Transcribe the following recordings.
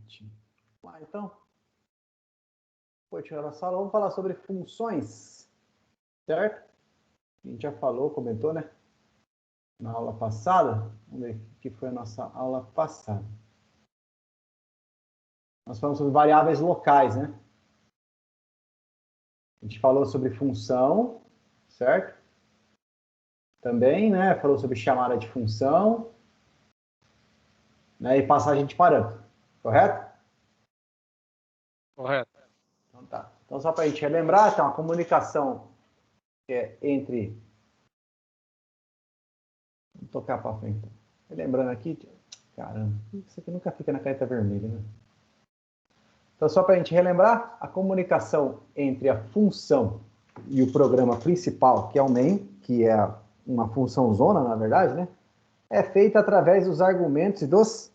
Vamos lá, então. Vou tirar a sala. Vamos falar sobre funções, certo? A gente já falou, comentou, né? Na aula passada. Vamos ver o que foi a nossa aula passada. Nós falamos sobre variáveis locais, né? A gente falou sobre função, certo? Também, né? Falou sobre chamada de função, né? E passagem de parâmetro, correto? Correto. Então tá. Então só para a gente relembrar, tem uma comunicação que é entre... Vou tocar para frente. Lembrando aqui, caramba, isso aqui nunca fica na caneta vermelha, né? Então só para a gente relembrar, a comunicação entre a função e o programa principal, que é o main, que é uma função zona, na verdade, né? É feita através dos argumentos e dos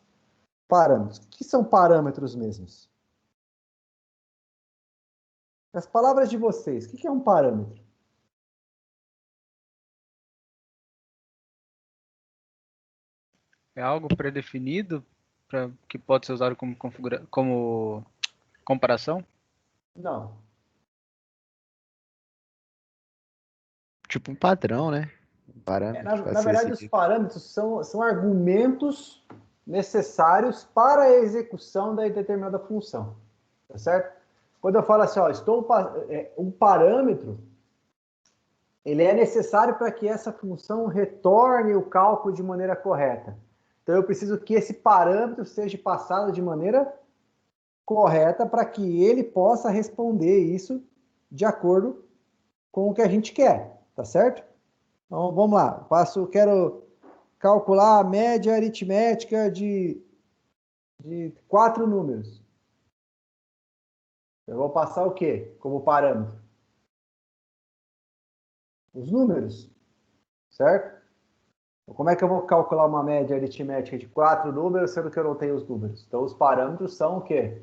parâmetros. O que são parâmetros mesmos? As palavras de vocês, o que é um parâmetro? É algo pré-definido que pode ser usado como comparação? Não. Tipo um padrão, né? Um parâmetro Na verdade, os parâmetros são argumentos necessários para a execução da determinada função. Tá certo? Quando eu falo assim, ó, um parâmetro, ele é necessário para que essa função retorne o cálculo de maneira correta. Então, eu preciso que esse parâmetro seja passado de maneira correta para que ele possa responder isso de acordo com o que a gente quer, tá certo? Então, vamos lá. Quero calcular a média aritmética de 4 números. Eu vou passar o quê como parâmetro? Os números, certo? Como é que eu vou calcular uma média aritmética de 4 números, sendo que eu não tenho os números? Então, os parâmetros são o quê?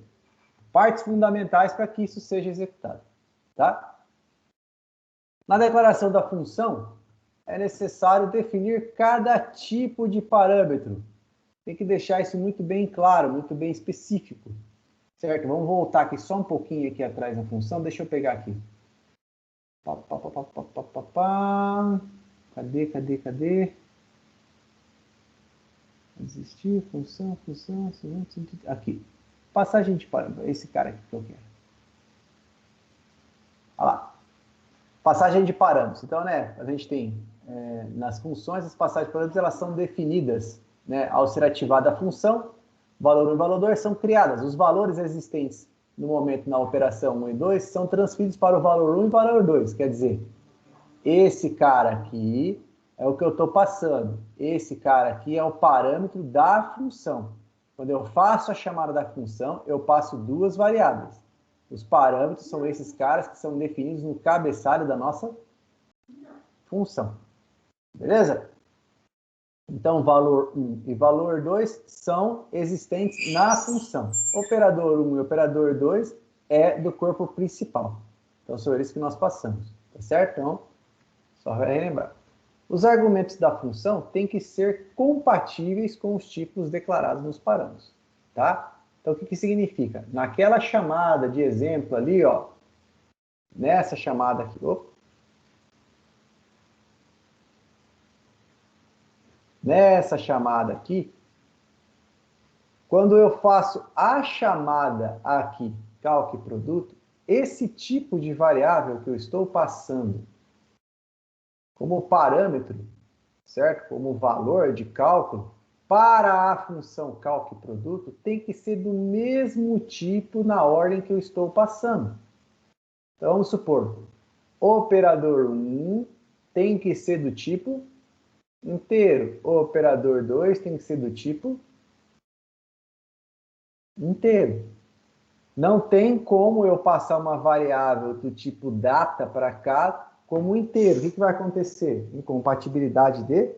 Partes fundamentais para que isso seja executado, tá? Na declaração da função, é necessário definir cada tipo de parâmetro. Tem que deixar isso muito bem claro, muito bem específico, certo? Vamos voltar aqui só um pouquinho aqui atrás na função. Deixa eu pegar aqui. Cadê? Existir, função. Aqui. Passagem de parâmetro. Esse cara aqui que eu quero. Olha lá. Passagem de parâmetros. Então, né, a gente tem nas funções, as passagens de parâmetros, elas são definidas, né, ao ser ativada a função, valor 1 e valor 2 são criadas. Os valores existentes no momento na operação 1 e 2 são transferidos para o valor 1 e valor 2. Quer dizer, esse cara aqui é o que eu estou passando. Esse cara aqui é o parâmetro da função. Quando eu faço a chamada da função, eu passo duas variáveis. Os parâmetros são esses caras que são definidos no cabeçalho da nossa função. Beleza? Então, valor 1 e valor 2 são existentes na função. Operador 1 e operador 2 é do corpo principal. Então, são eles que nós passamos. Tá certo? Então, só relembrar. Os argumentos da função têm que ser compatíveis com os tipos declarados nos parâmetros. Tá? Então, o que significa? Naquela chamada de exemplo ali, ó, nessa chamada aqui, nessa chamada aqui, quando eu faço a chamada aqui, calque produto, esse tipo de variável que eu estou passando como parâmetro, certo? Como valor de cálculo, para a função calque produto, tem que ser do mesmo tipo na ordem que eu estou passando. Então, vamos supor, operador 1 tem que ser do tipo inteiro. O operador 2 tem que ser do tipo inteiro. Não tem como eu passar uma variável do tipo data para cá como inteiro. O que vai acontecer? Incompatibilidade de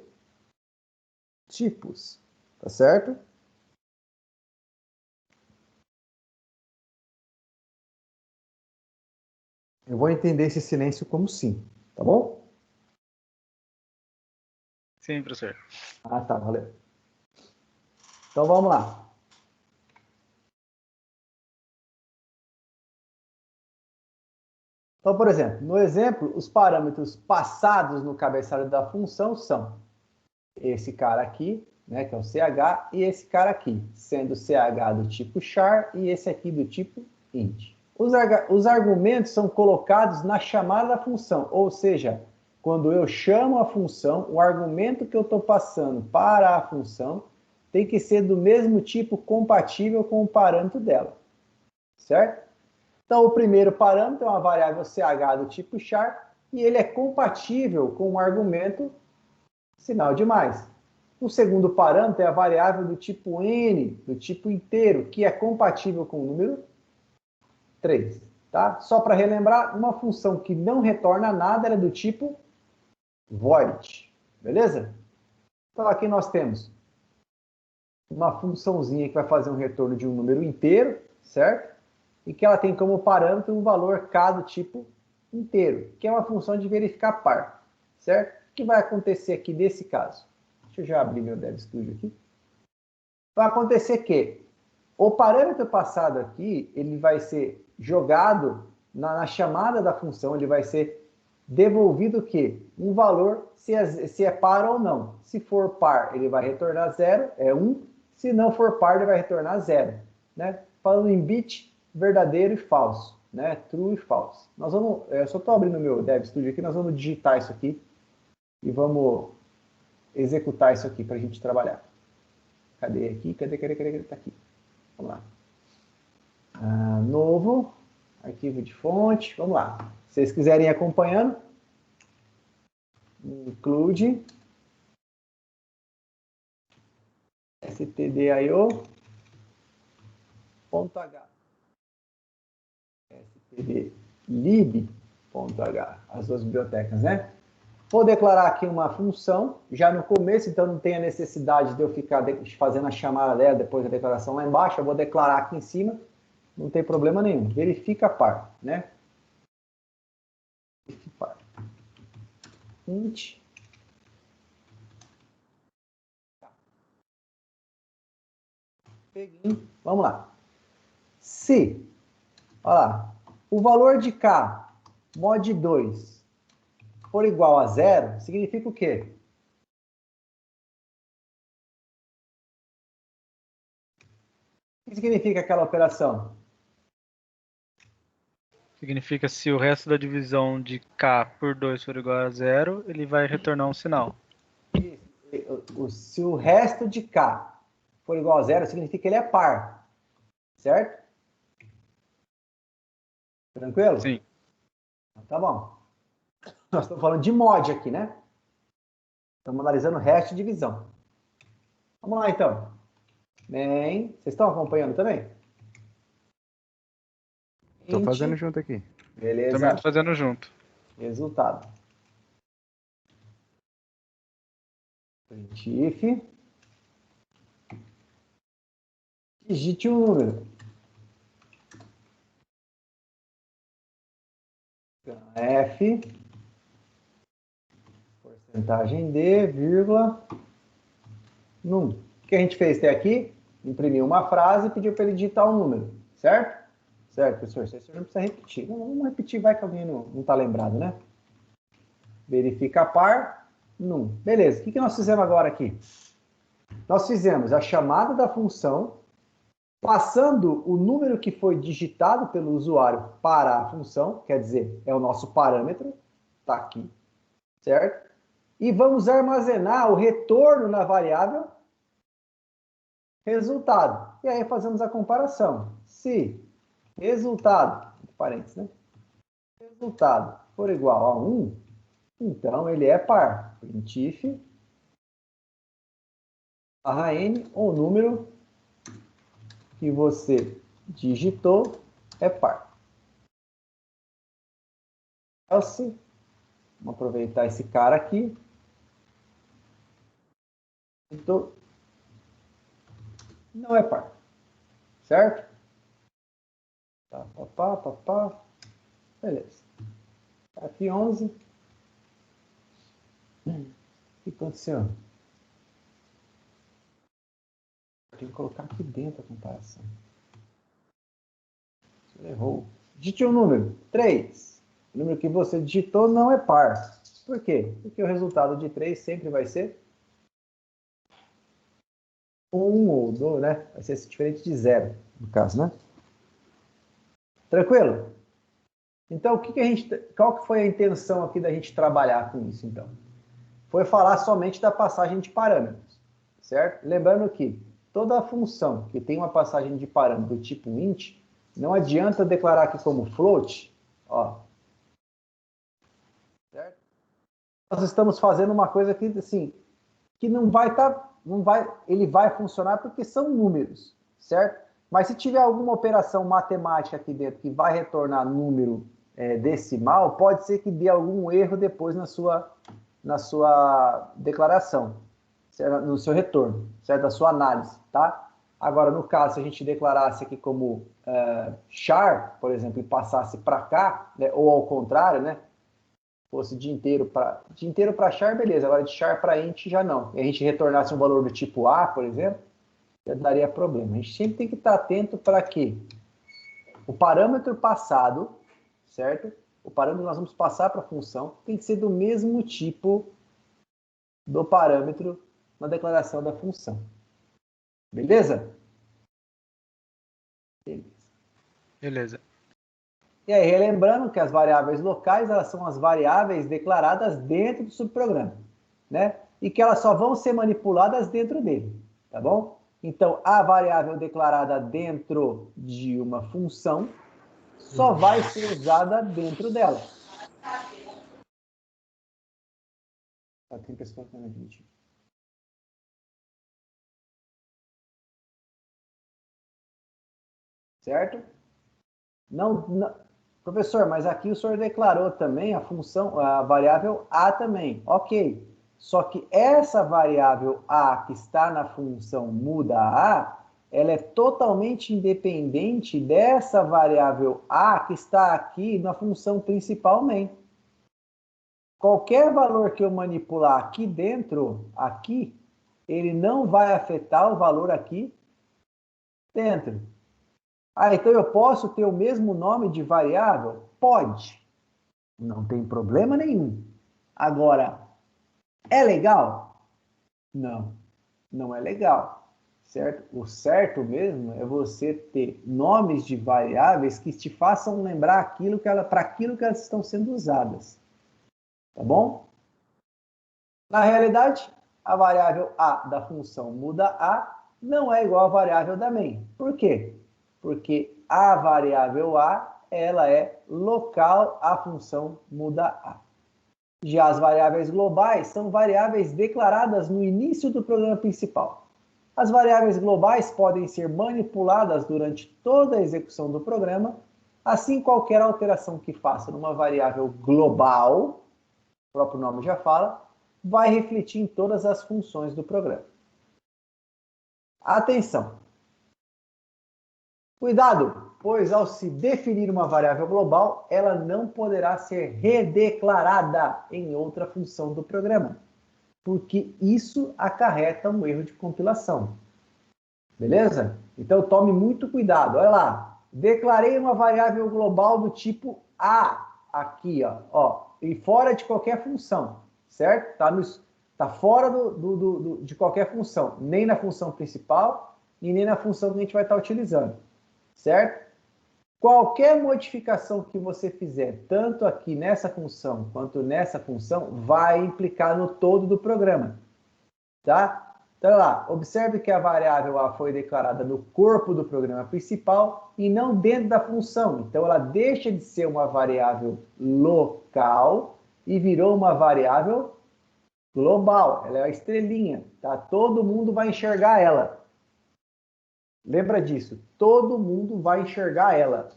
tipos. Tá certo? Eu vou entender esse silêncio como sim. Tá bom? Sim, professor. Ah, tá. Valeu. Então, vamos lá. Então, por exemplo, no exemplo, os parâmetros passados no cabeçalho da função são esse cara aqui, né, que é o ch, e esse cara aqui, sendo o ch do tipo char e esse aqui do tipo int. Os argumentos são colocados na chamada da função, ou seja, quando eu chamo a função, o argumento que eu estou passando para a função tem que ser do mesmo tipo compatível com o parâmetro dela, certo? Então, o primeiro parâmetro é uma variável ch do tipo char e ele é compatível com o argumento sinal de mais. O segundo parâmetro é a variável do tipo n, do tipo inteiro, que é compatível com o número 3. Tá? Só para relembrar, uma função que não retorna nada é do tipo void. Beleza? Então, aqui nós temos uma funçãozinha que vai fazer um retorno de um número inteiro, certo? E que ela tem como parâmetro um valor k do tipo inteiro, que é uma função de verificar par, certo? O que vai acontecer aqui nesse caso? Deixa eu já abrir meu DevStudio aqui. Vai acontecer que o parâmetro passado aqui, ele vai ser jogado na chamada da função, ele vai ser devolvido o quê? Um valor, se é par ou não. Se for par, ele vai retornar 0, é 1. Se não for par, ele vai retornar 0. Né? Falando em bit, verdadeiro e falso. Né? True e false. Nós vamos, eu só estou abrindo meu DevStudio aqui, nós vamos digitar isso aqui e vamos executar isso aqui para a gente trabalhar. Cadê aqui? Cadê? Tá aqui. Vamos lá. Novo, arquivo de fonte, vamos lá. Se vocês quiserem ir acompanhando, include stdio.h stdlib.h, as duas bibliotecas, né? Vou declarar aqui uma função, já no começo, então não tem a necessidade de eu ficar fazendo a chamada dela, depois da declaração lá embaixo, eu vou declarar aqui em cima, não tem problema nenhum. Verifica par, né? Verifica par. Int. Peguei. Vamos lá. Se, olha lá, o valor de k mod 2 for igual a 0, significa o quê? O que significa aquela operação? Significa se o resto da divisão de k por 2 for igual a 0, ele vai retornar um sinal. Se o resto de k for igual a 0, significa que ele é par. Certo? Tranquilo? Sim. Tá bom. Nós estamos falando de mod aqui, né? Estamos analisando resto e divisão. Vamos lá, então. Bem, vocês estão acompanhando também? Tô fazendo junto aqui. Beleza. Também tô fazendo junto. Resultado. Print if. Digite um número. F. Porcentagem D, vírgula, num. O que a gente fez até aqui? Imprimiu uma frase e pediu para ele digitar um número. Certo? Certo, professor. Você não precisa repetir. Vamos repetir, vai que alguém não está lembrado, né? Verifica par, num. Beleza. O que nós fizemos agora aqui? Nós fizemos a chamada da função, passando o número que foi digitado pelo usuário para a função, quer dizer, é o nosso parâmetro, está aqui, certo? E vamos armazenar o retorno na variável resultado. E aí fazemos a comparação. Se resultado, parênteses, né? Resultado for igual a 1, então ele é par. Print if barra n, o número que você digitou é par. Else, vamos aproveitar esse cara aqui. Então, não é par. Certo? Pá. Beleza. Aqui 11. O que aconteceu? Tem que colocar aqui dentro a comparação. Você errou. Digite um número. 3. O número que você digitou não é par. Por quê? Porque o resultado de 3 sempre vai ser 1 ou 2, né? Vai ser diferente de 0, no caso, né? Tranquilo? Então, qual que foi a intenção aqui da gente trabalhar com isso, então? Foi falar somente da passagem de parâmetros, certo? Lembrando que toda função que tem uma passagem de parâmetro do tipo int, não adianta declarar aqui como float, ó. Certo? Nós estamos fazendo uma coisa aqui, assim, que ele vai funcionar porque são números, certo? Mas se tiver alguma operação matemática aqui dentro que vai retornar número decimal, pode ser que dê algum erro depois na sua declaração, certo? No seu retorno, certo? Da sua análise, tá? Agora, no caso, se a gente declarasse aqui como char, por exemplo, e passasse para cá, né, ou ao contrário, né? Fosse de inteiro para char, beleza. Agora de char para int já não. E a gente retornasse um valor do tipo A, por exemplo, já daria problema. A gente sempre tem que estar atento para que o parâmetro passado, certo? O parâmetro que nós vamos passar para a função tem que ser do mesmo tipo do parâmetro na declaração da função. Beleza? Beleza. E aí, relembrando que as variáveis locais, elas são as variáveis declaradas dentro do subprograma, né? E que elas só vão ser manipuladas dentro dele, tá bom? Então, a variável declarada dentro de uma função só vai ser usada dentro dela. Tem pessoa que não admite. Certo? Não, professor, mas aqui o senhor declarou também a função, a variável A também. Ok. Só que essa variável A que está na função muda A, ela é totalmente independente dessa variável A que está aqui na função principal main. Qualquer valor que eu manipular aqui dentro, aqui, ele não vai afetar o valor aqui dentro. Ah, então eu posso ter o mesmo nome de variável? Pode. Não tem problema nenhum. Agora, é legal? Não, não é legal. Certo? O certo mesmo é você ter nomes de variáveis que te façam lembrar para aquilo que elas estão sendo usadas. Tá bom? Na realidade, a variável A da função muda A não é igual à variável da main. Por quê? Porque a variável A, ela é local à função muda A. Já as variáveis globais são variáveis declaradas no início do programa principal. As variáveis globais podem ser manipuladas durante toda a execução do programa, assim qualquer alteração que faça numa variável global, o próprio nome já fala, vai refletir em todas as funções do programa. Atenção! Cuidado, pois ao se definir uma variável global, ela não poderá ser redeclarada em outra função do programa, porque isso acarreta um erro de compilação. Beleza? Então tome muito cuidado. Olha lá, declarei uma variável global do tipo A, aqui, ó, e fora de qualquer função, certo? Tá fora de qualquer função, nem na função principal e nem na função que a gente vai estar utilizando. Certo? Qualquer modificação que você fizer, tanto aqui nessa função quanto nessa função, vai implicar no todo do programa. Tá? Então, lá, observe que a variável A foi declarada no corpo do programa principal e não dentro da função. Então, ela deixa de ser uma variável local e virou uma variável global. Ela é a estrelinha, tá? Todo mundo vai enxergar ela. Lembra disso, todo mundo vai enxergar ela.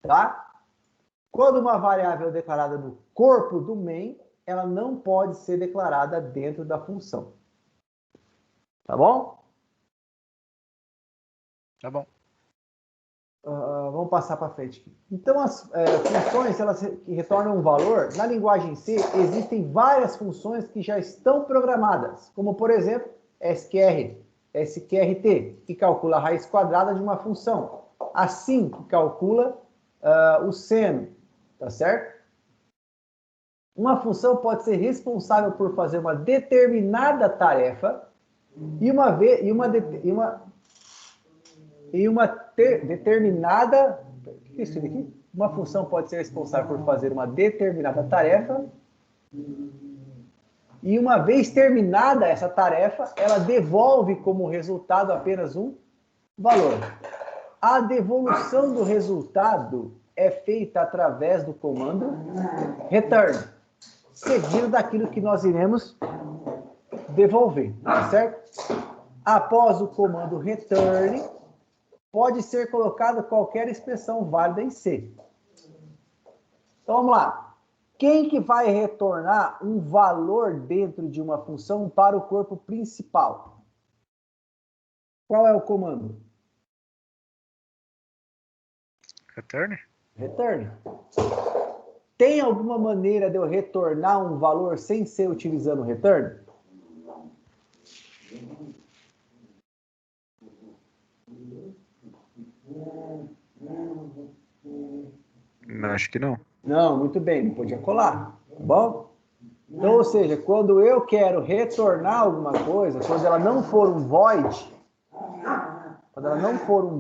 Tá? Quando uma variável é declarada no corpo do main, ela não pode ser declarada dentro da função. Tá bom? Tá bom. Vamos passar para frente. Então, as funções elas que retornam um valor, na linguagem C, existem várias funções que já estão programadas, como, por exemplo, SQRT, que calcula a raiz quadrada de uma função. Assim que calcula o seno, tá certo? Uma função pode ser responsável por fazer uma determinada tarefa determinada. O que é isso aqui? Uma função pode ser responsável por fazer uma determinada tarefa e uma vez terminada essa tarefa, ela devolve como resultado apenas um valor. A devolução do resultado é feita através do comando return, seguido daquilo que nós iremos devolver, tá certo? Após o comando return, pode ser colocada qualquer expressão válida em C. Então vamos lá. Quem que vai retornar um valor dentro de uma função para o corpo principal? Qual é o comando? Return? Return. Tem alguma maneira de eu retornar um valor sem ser utilizando o return? Acho que não. Não, muito bem, não podia colar, tá bom? Então, ou seja, quando eu quero retornar alguma coisa, quando ela não for um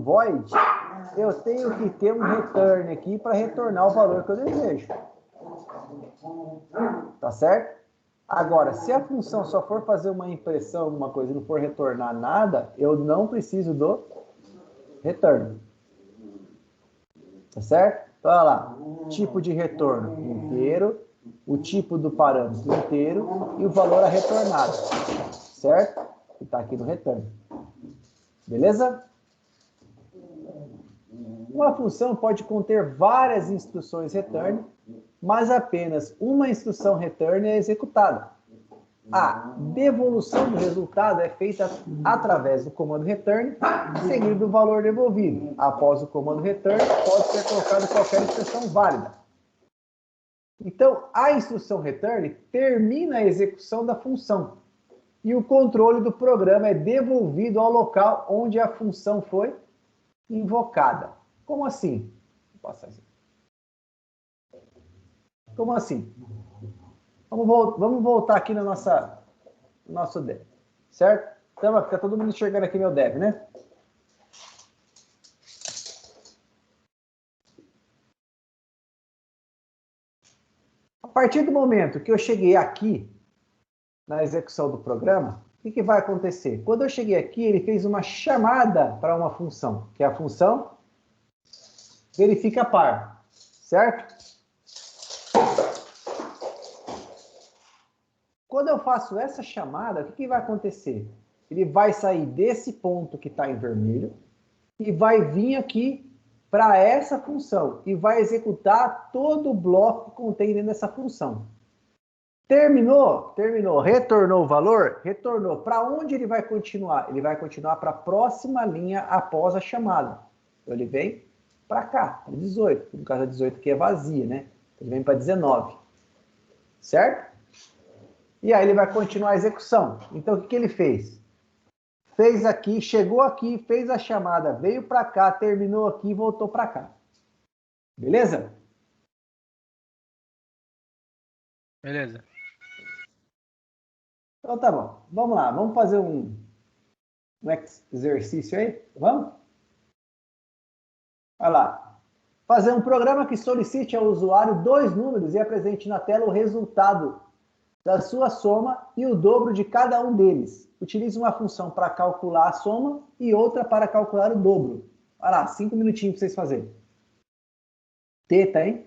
void, eu tenho que ter um return aqui para retornar o valor que eu desejo. Tá certo? Agora, se a função só for fazer uma impressão, alguma coisa, e não for retornar nada, eu não preciso do return. Tá certo? Então, olha lá. Tipo de retorno inteiro, o tipo do parâmetro inteiro e o valor a retornado. Certo? Que está aqui no return. Beleza? Uma função pode conter várias instruções return, mas apenas uma instrução return é executada. A devolução do resultado é feita através do comando return, seguido do valor devolvido. Após o comando return, pode ser colocada qualquer expressão válida. Então, a instrução return termina a execução da função e o controle do programa é devolvido ao local onde a função foi invocada. Como assim? Vou passar isso. Como assim? Vamos voltar aqui no nosso dev, certo? Então, vai ficar todo mundo enxergando aqui meu dev, né? A partir do momento que eu cheguei aqui, na execução do programa, o que vai acontecer? Quando eu cheguei aqui, ele fez uma chamada para uma função, que é a função verifica par, certo? Quando eu faço essa chamada, o que vai acontecer? Ele vai sair desse ponto que está em vermelho e vai vir aqui para essa função e vai executar todo o bloco que contém dentro dessa função. Terminou? Terminou. Retornou o valor? Retornou. Para onde ele vai continuar? Ele vai continuar para a próxima linha após a chamada. Então ele vem para cá, para 18. No caso, a 18 aqui é vazia, né? Ele vem para 19. Certo? E aí ele vai continuar a execução. Então o que ele fez? Fez aqui, chegou aqui, fez a chamada, veio para cá, terminou aqui e voltou para cá. Beleza? Beleza. Então tá bom. Vamos lá, vamos fazer um exercício aí? Vamos? Olha lá. Fazer um programa que solicite ao usuário 2 números e apresente na tela o resultado da sua soma e o dobro de cada um deles. Utilize uma função para calcular a soma e outra para calcular o dobro. Olha lá, 5 minutinhos para vocês fazerem. Teta, hein?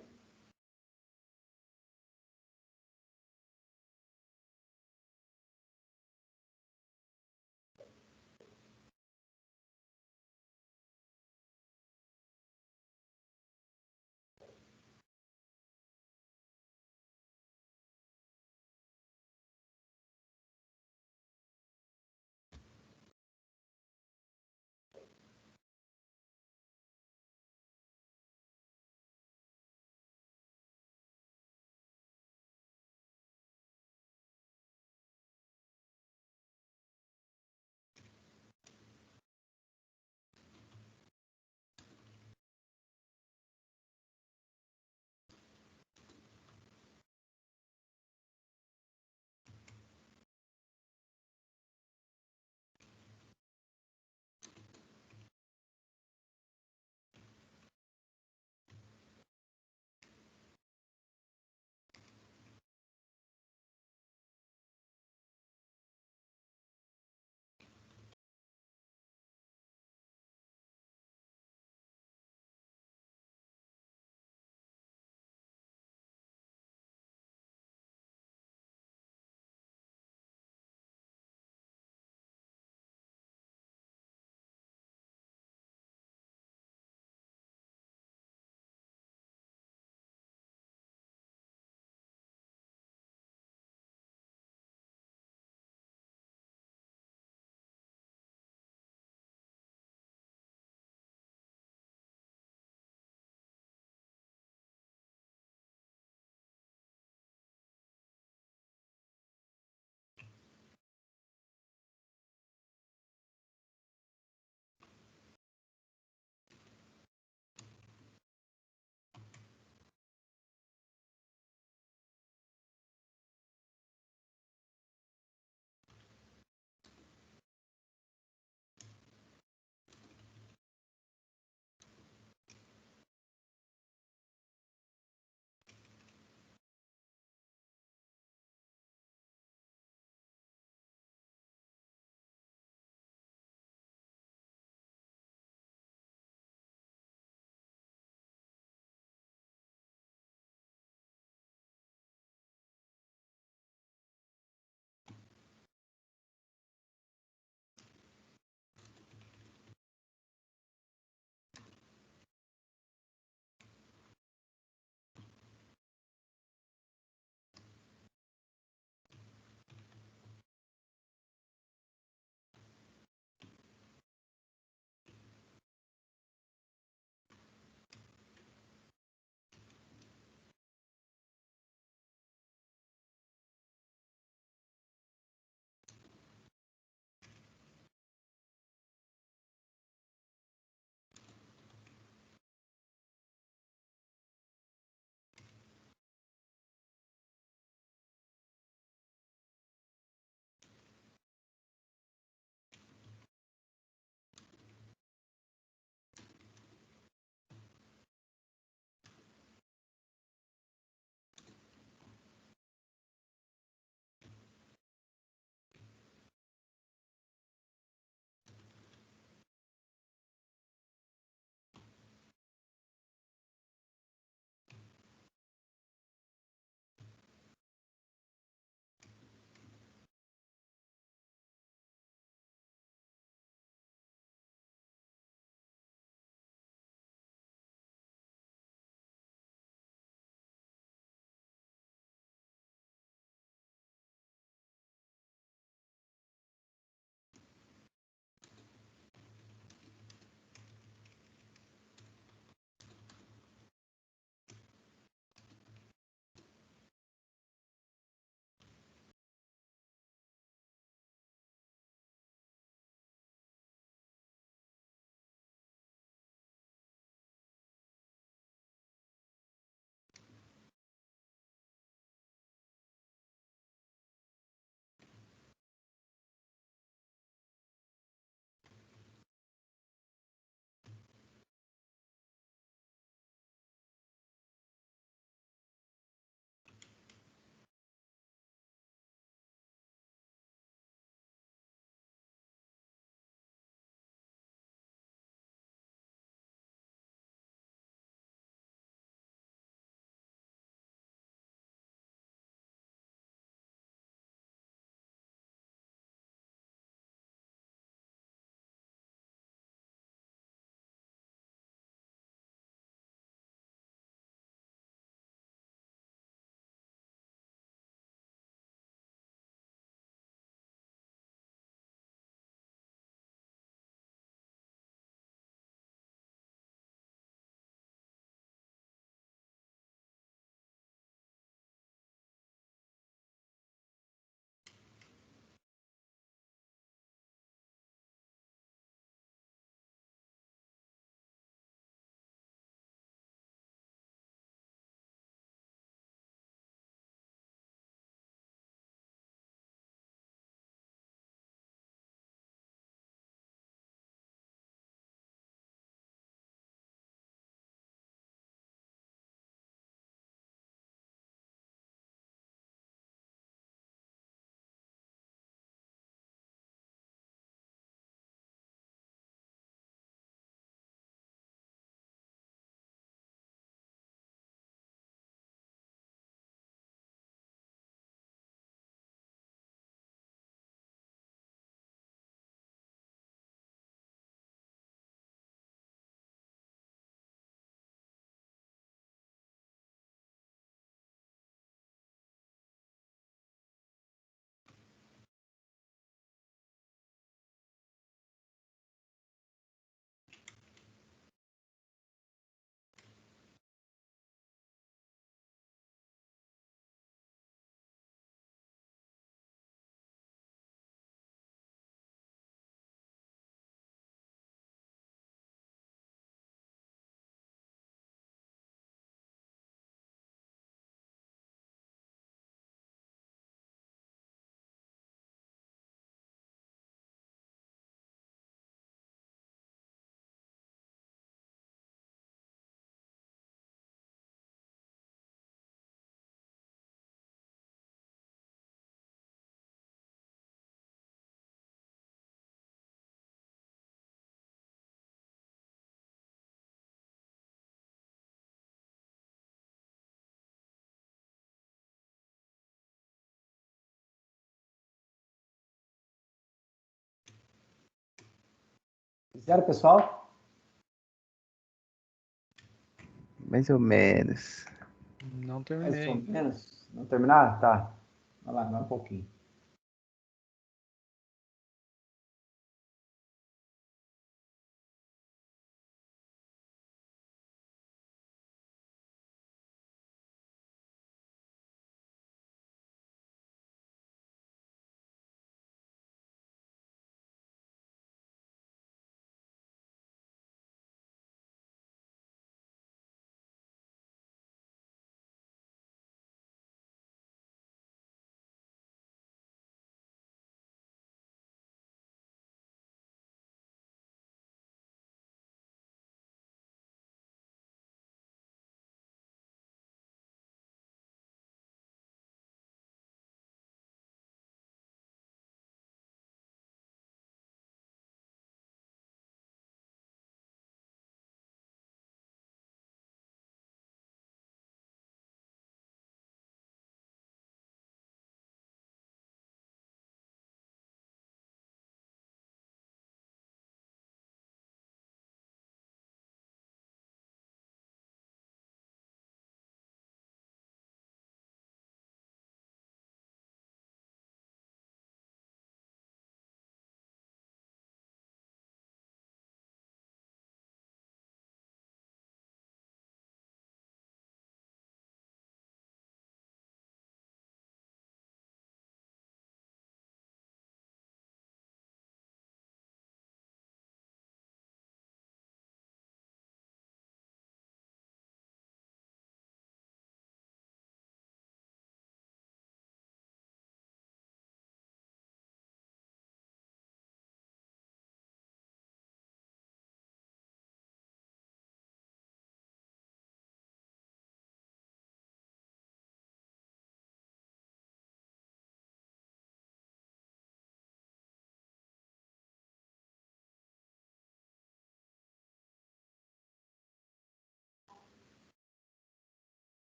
Fizeram, pessoal? Mais ou menos. Não Mais terminei ou ainda. menos. Não terminaram? Tá. Vai lá, vai um pouquinho.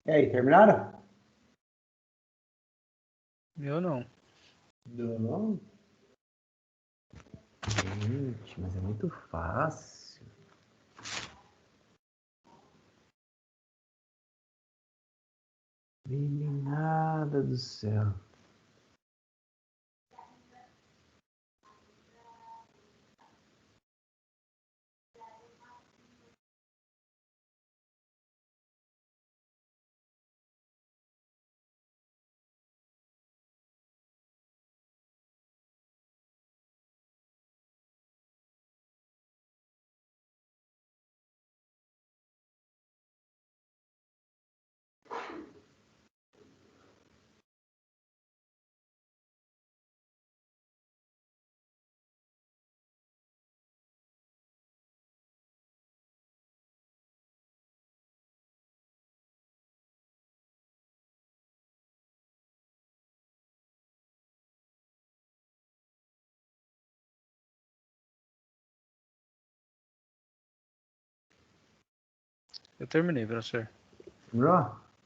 E aí, terminaram? Eu não. Não. Gente, mas é muito fácil. Meninada do céu. Eu terminei, professor. Terminou?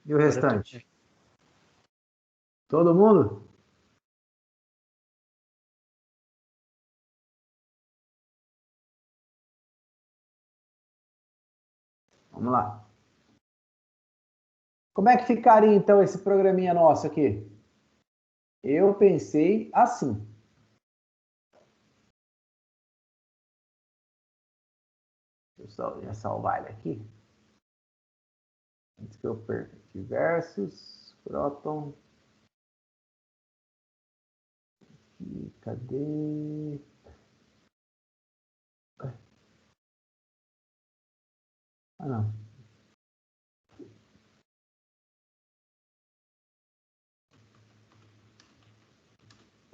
E o Agora eu restante? terminei. Todo mundo? Vamos lá. Como é que ficaria então esse programinha nosso aqui? Eu pensei assim. Deixa eu só salvar ele aqui. Antes que eu perca. Diversos. Proton. Aqui, cadê? Ah, não.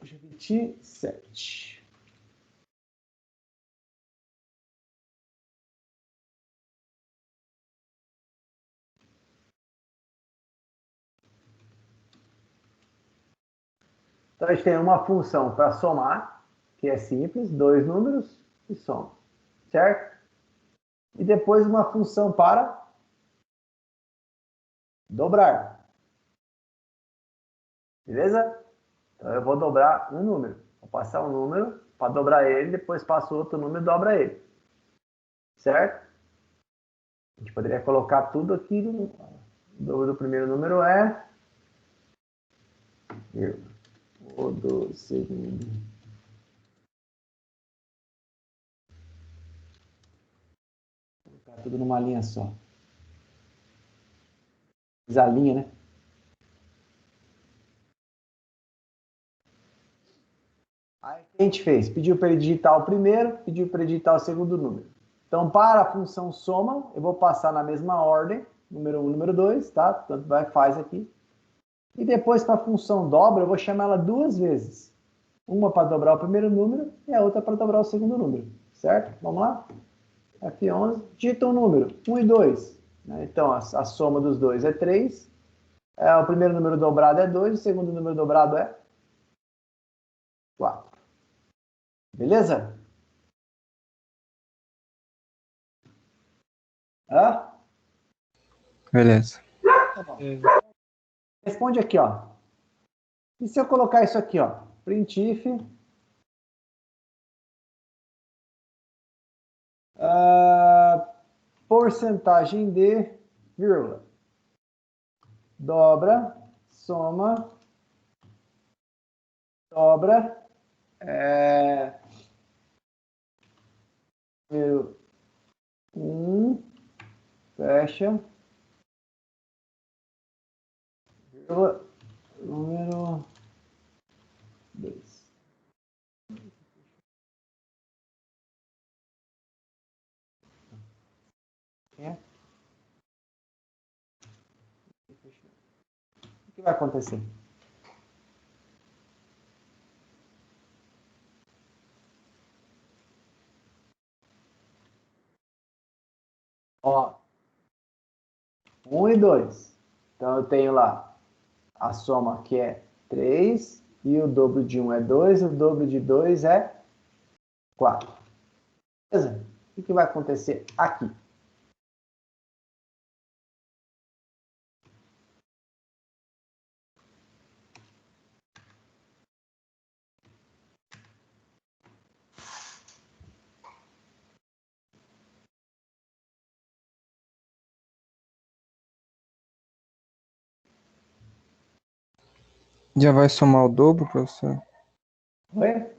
Hoje é 27. Então, a gente tem uma função para somar, que é simples, dois números e soma, certo? E depois uma função para dobrar. Beleza? Então eu vou dobrar um número. Vou passar um número para dobrar ele, depois passo outro número e dobra ele. Certo? A gente poderia colocar tudo aqui. O dobro do primeiro número é... O do segundo. Vou colocar tudo numa linha só. Fiz a linha, né? Aí o que a gente fez? Pediu para ele digitar o primeiro, pediu para ele digitar o segundo número. Então, para a função soma, eu vou passar na mesma ordem, número 1, número 2, tá? Tanto faz aqui. E depois, para a função dobra, eu vou chamar ela duas vezes. Uma para dobrar o primeiro número e a outra para dobrar o segundo número. Certo? Vamos lá? F11, digita um número, 1 e 2. Então, a soma dos dois é 3. O primeiro número dobrado é 2, o segundo número dobrado é 4. Beleza? Hã? Beleza. Tá bom. Responde aqui, ó. E se eu colocar isso aqui, ó? Printf porcentagem de vírgula. Dobra, soma, dobra, número 1, fecha, vírgula, número 2. O que vai acontecer? Ó, 1 e 2. Então, eu tenho lá a soma que é 3, e o dobro de 1 é 2, o dobro de 2 é 4. Beleza? O que vai acontecer aqui? Já vai somar o dobro, professor? Oi?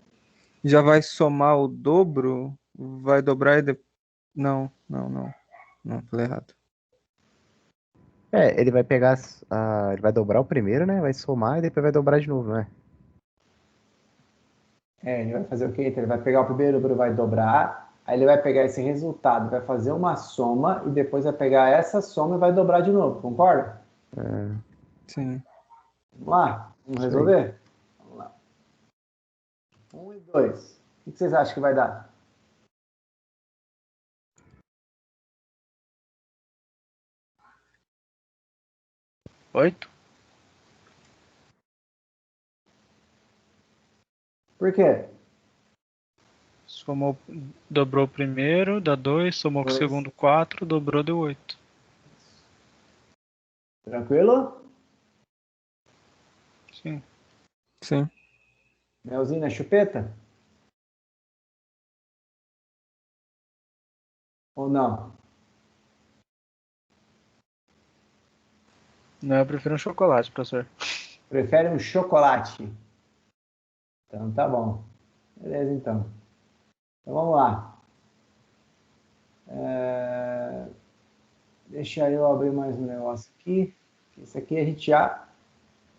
Já vai somar o dobro? Vai dobrar e depois. Não, não, não. Não, falei errado. Ele vai pegar, ele vai dobrar o primeiro, né? Vai somar e depois vai dobrar de novo, né? Ele vai fazer o quê? Então, ele vai pegar o primeiro número, vai dobrar, aí ele vai pegar esse resultado, vai fazer uma soma e depois vai pegar essa soma e vai dobrar de novo, concorda? Sim. Vamos lá? Vamos Isso aí. resolver? Vamos lá. 1 e 2. O que vocês acham que vai dar? Oito. Por quê? Somou, dobrou o primeiro, dá 2, somou com o 2. segundo 4, dobrou, deu 8. Tranquilo? Sim. Sim. Melzinho na chupeta? Ou não? Não, eu prefiro um chocolate, professor. Prefere um chocolate? Então tá bom. Beleza, então. Então vamos lá. Deixa eu abrir mais um negócio aqui. Esse aqui a gente já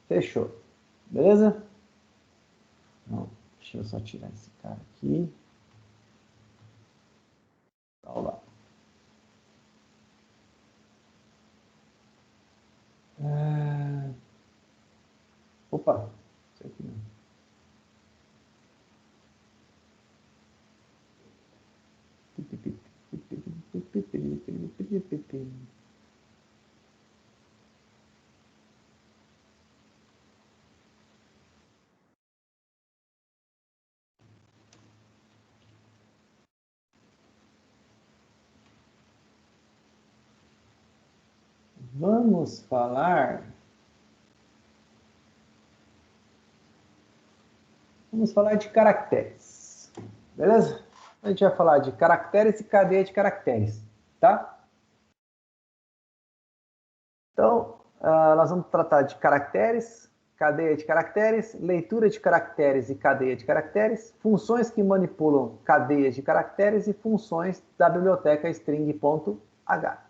fechou. Beleza? Não, deixa eu só tirar esse cara aqui. Salvar. Opa, isso aqui não. Vamos falar de caracteres, beleza? A gente vai falar de caracteres e cadeia de caracteres, tá? Então, nós vamos tratar de caracteres, cadeia de caracteres, leitura de caracteres e cadeia de caracteres, funções que manipulam cadeias de caracteres e funções da biblioteca string.h.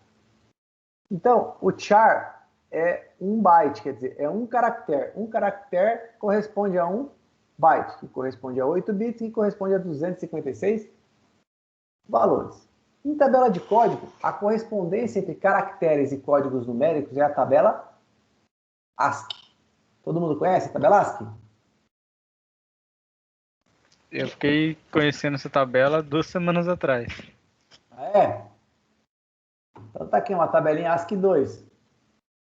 Então, o char é um byte, quer dizer, é um caractere. Um caractere corresponde a um byte, que corresponde a 8 bits, que corresponde a 256 valores. Em tabela de código, a correspondência entre caracteres e códigos numéricos é a tabela ASCII. Todo mundo conhece a tabela ASCII? Eu fiquei conhecendo essa tabela 2 semanas atrás. Ah, é? Então tá aqui uma tabelinha ASCII 2,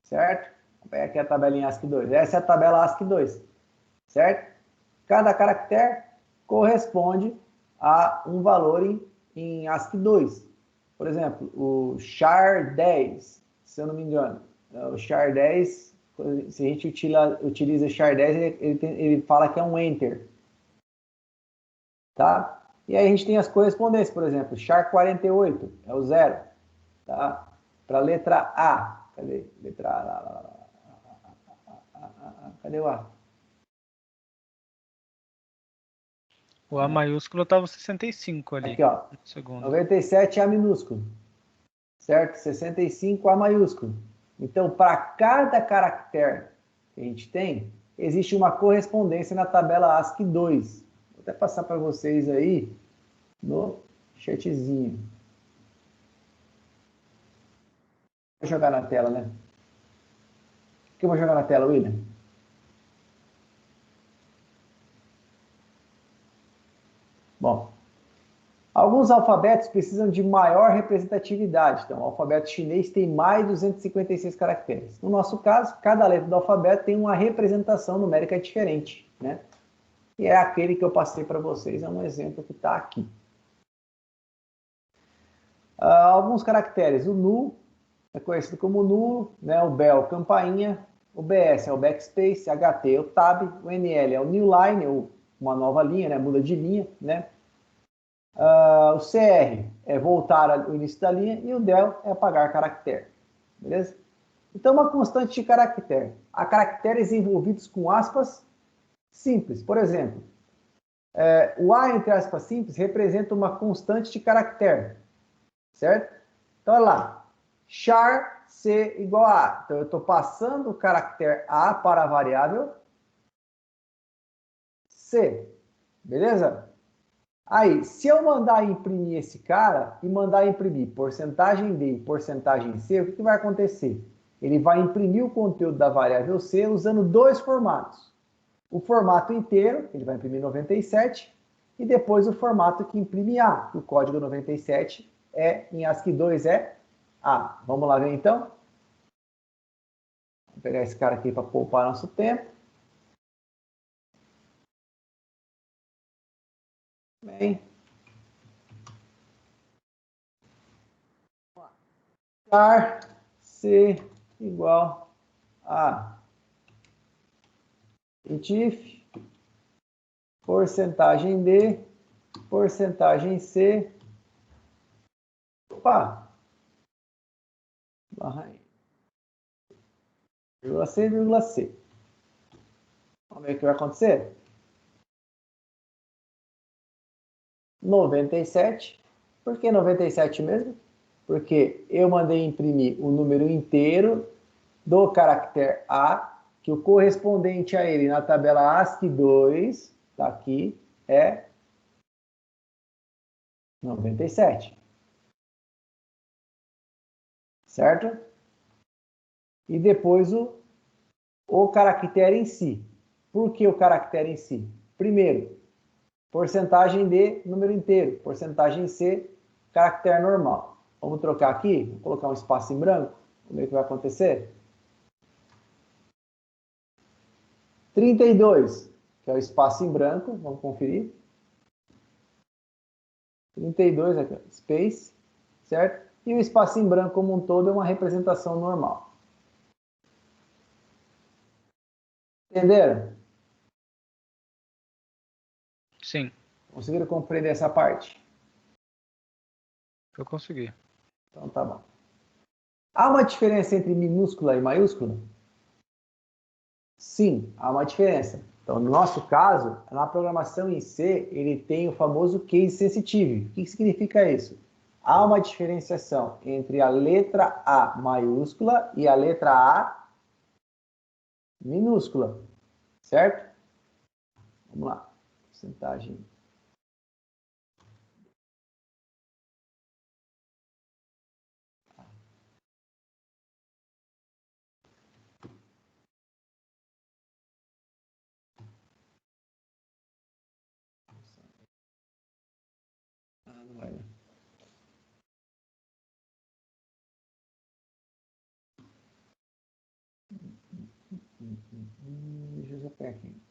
certo? Vou pegar aqui a tabelinha ASCII 2. Essa é a tabela ASCII 2, certo? Cada caractere corresponde a um valor em ASCII 2. Por exemplo, o char 10, se eu não me engano. O char 10, se a gente utiliza char 10, ele fala que é um enter. Tá? E aí a gente tem as correspondências, por exemplo, char 48 é o 0. Tá? Para a letra A. Cadê? Letra A. Cadê o A? O A maiúsculo estava 65 ali. Aqui, ó. Segundo. 97 A minúsculo. Certo? 65 A maiúsculo. Então, para cada caractere que a gente tem, existe uma correspondência na tabela ASCII 2. Vou até passar para vocês aí no chatzinho. Vou jogar na tela, né? O que eu vou jogar na tela, William? Bom, alguns alfabetos precisam de maior representatividade. Então, o alfabeto chinês tem mais de 256 caracteres. No nosso caso, cada letra do alfabeto tem uma representação numérica diferente, né? E é aquele que eu passei para vocês, é um exemplo que está aqui. Alguns caracteres. O NU é conhecido como nulo, né? O BEL, campainha. O BS é o backspace, HT é o tab, o NL é o new line, ou uma nova linha, né? Muda de linha, né? O CR é voltar ao início da linha e o DEL é apagar caractere, beleza? Então, uma constante de caractere. Há caracteres envolvidos com aspas simples. Por exemplo, o A entre aspas simples representa uma constante de caractere, certo? Então, olha lá. Char C igual a A. Então, eu estou passando o caractere A para a variável C, beleza? Aí, se eu mandar imprimir esse cara e mandar imprimir porcentagem D e porcentagem C, o que vai acontecer? Ele vai imprimir o conteúdo da variável C usando dois formatos. O formato inteiro, ele vai imprimir 97, e depois o formato que imprime A. O código 97 em ASCII 2 é A. Vamos lá ver então? Vou pegar esse cara aqui para poupar nosso tempo. Bem. Char C igual a if porcentagem D, porcentagem C, opa, barra vírgula C, vírgula C. Vamos ver o que vai acontecer. 97. Por que 97 mesmo? Porque eu mandei imprimir o número inteiro do caractere A, que o correspondente a ele na tabela ASCII 2, tá aqui, é 97. Certo? E depois o caractere em si. Por que o caractere em si? Primeiro, porcentagem D, número inteiro. Porcentagem C, caractere normal. Vamos trocar aqui, vou colocar um espaço em branco, vamos ver o que vai acontecer. 32, que é o espaço em branco, vamos conferir. 32 aqui, space, certo? E o espaço em branco como um todo é uma representação normal. Entenderam? Sim, Conseguiram compreender essa parte? eu consegui. Então tá bom. Há uma diferença entre minúscula e maiúscula? Sim, há uma diferença. Então, no nosso caso, na programação em C, ele tem o famoso case sensitive. O que significa isso? Há uma diferenciação entre a letra A maiúscula e a letra A minúscula, certo? Vamos lá. Porcentagem. Não vai, né? Deixa eu ver aqui.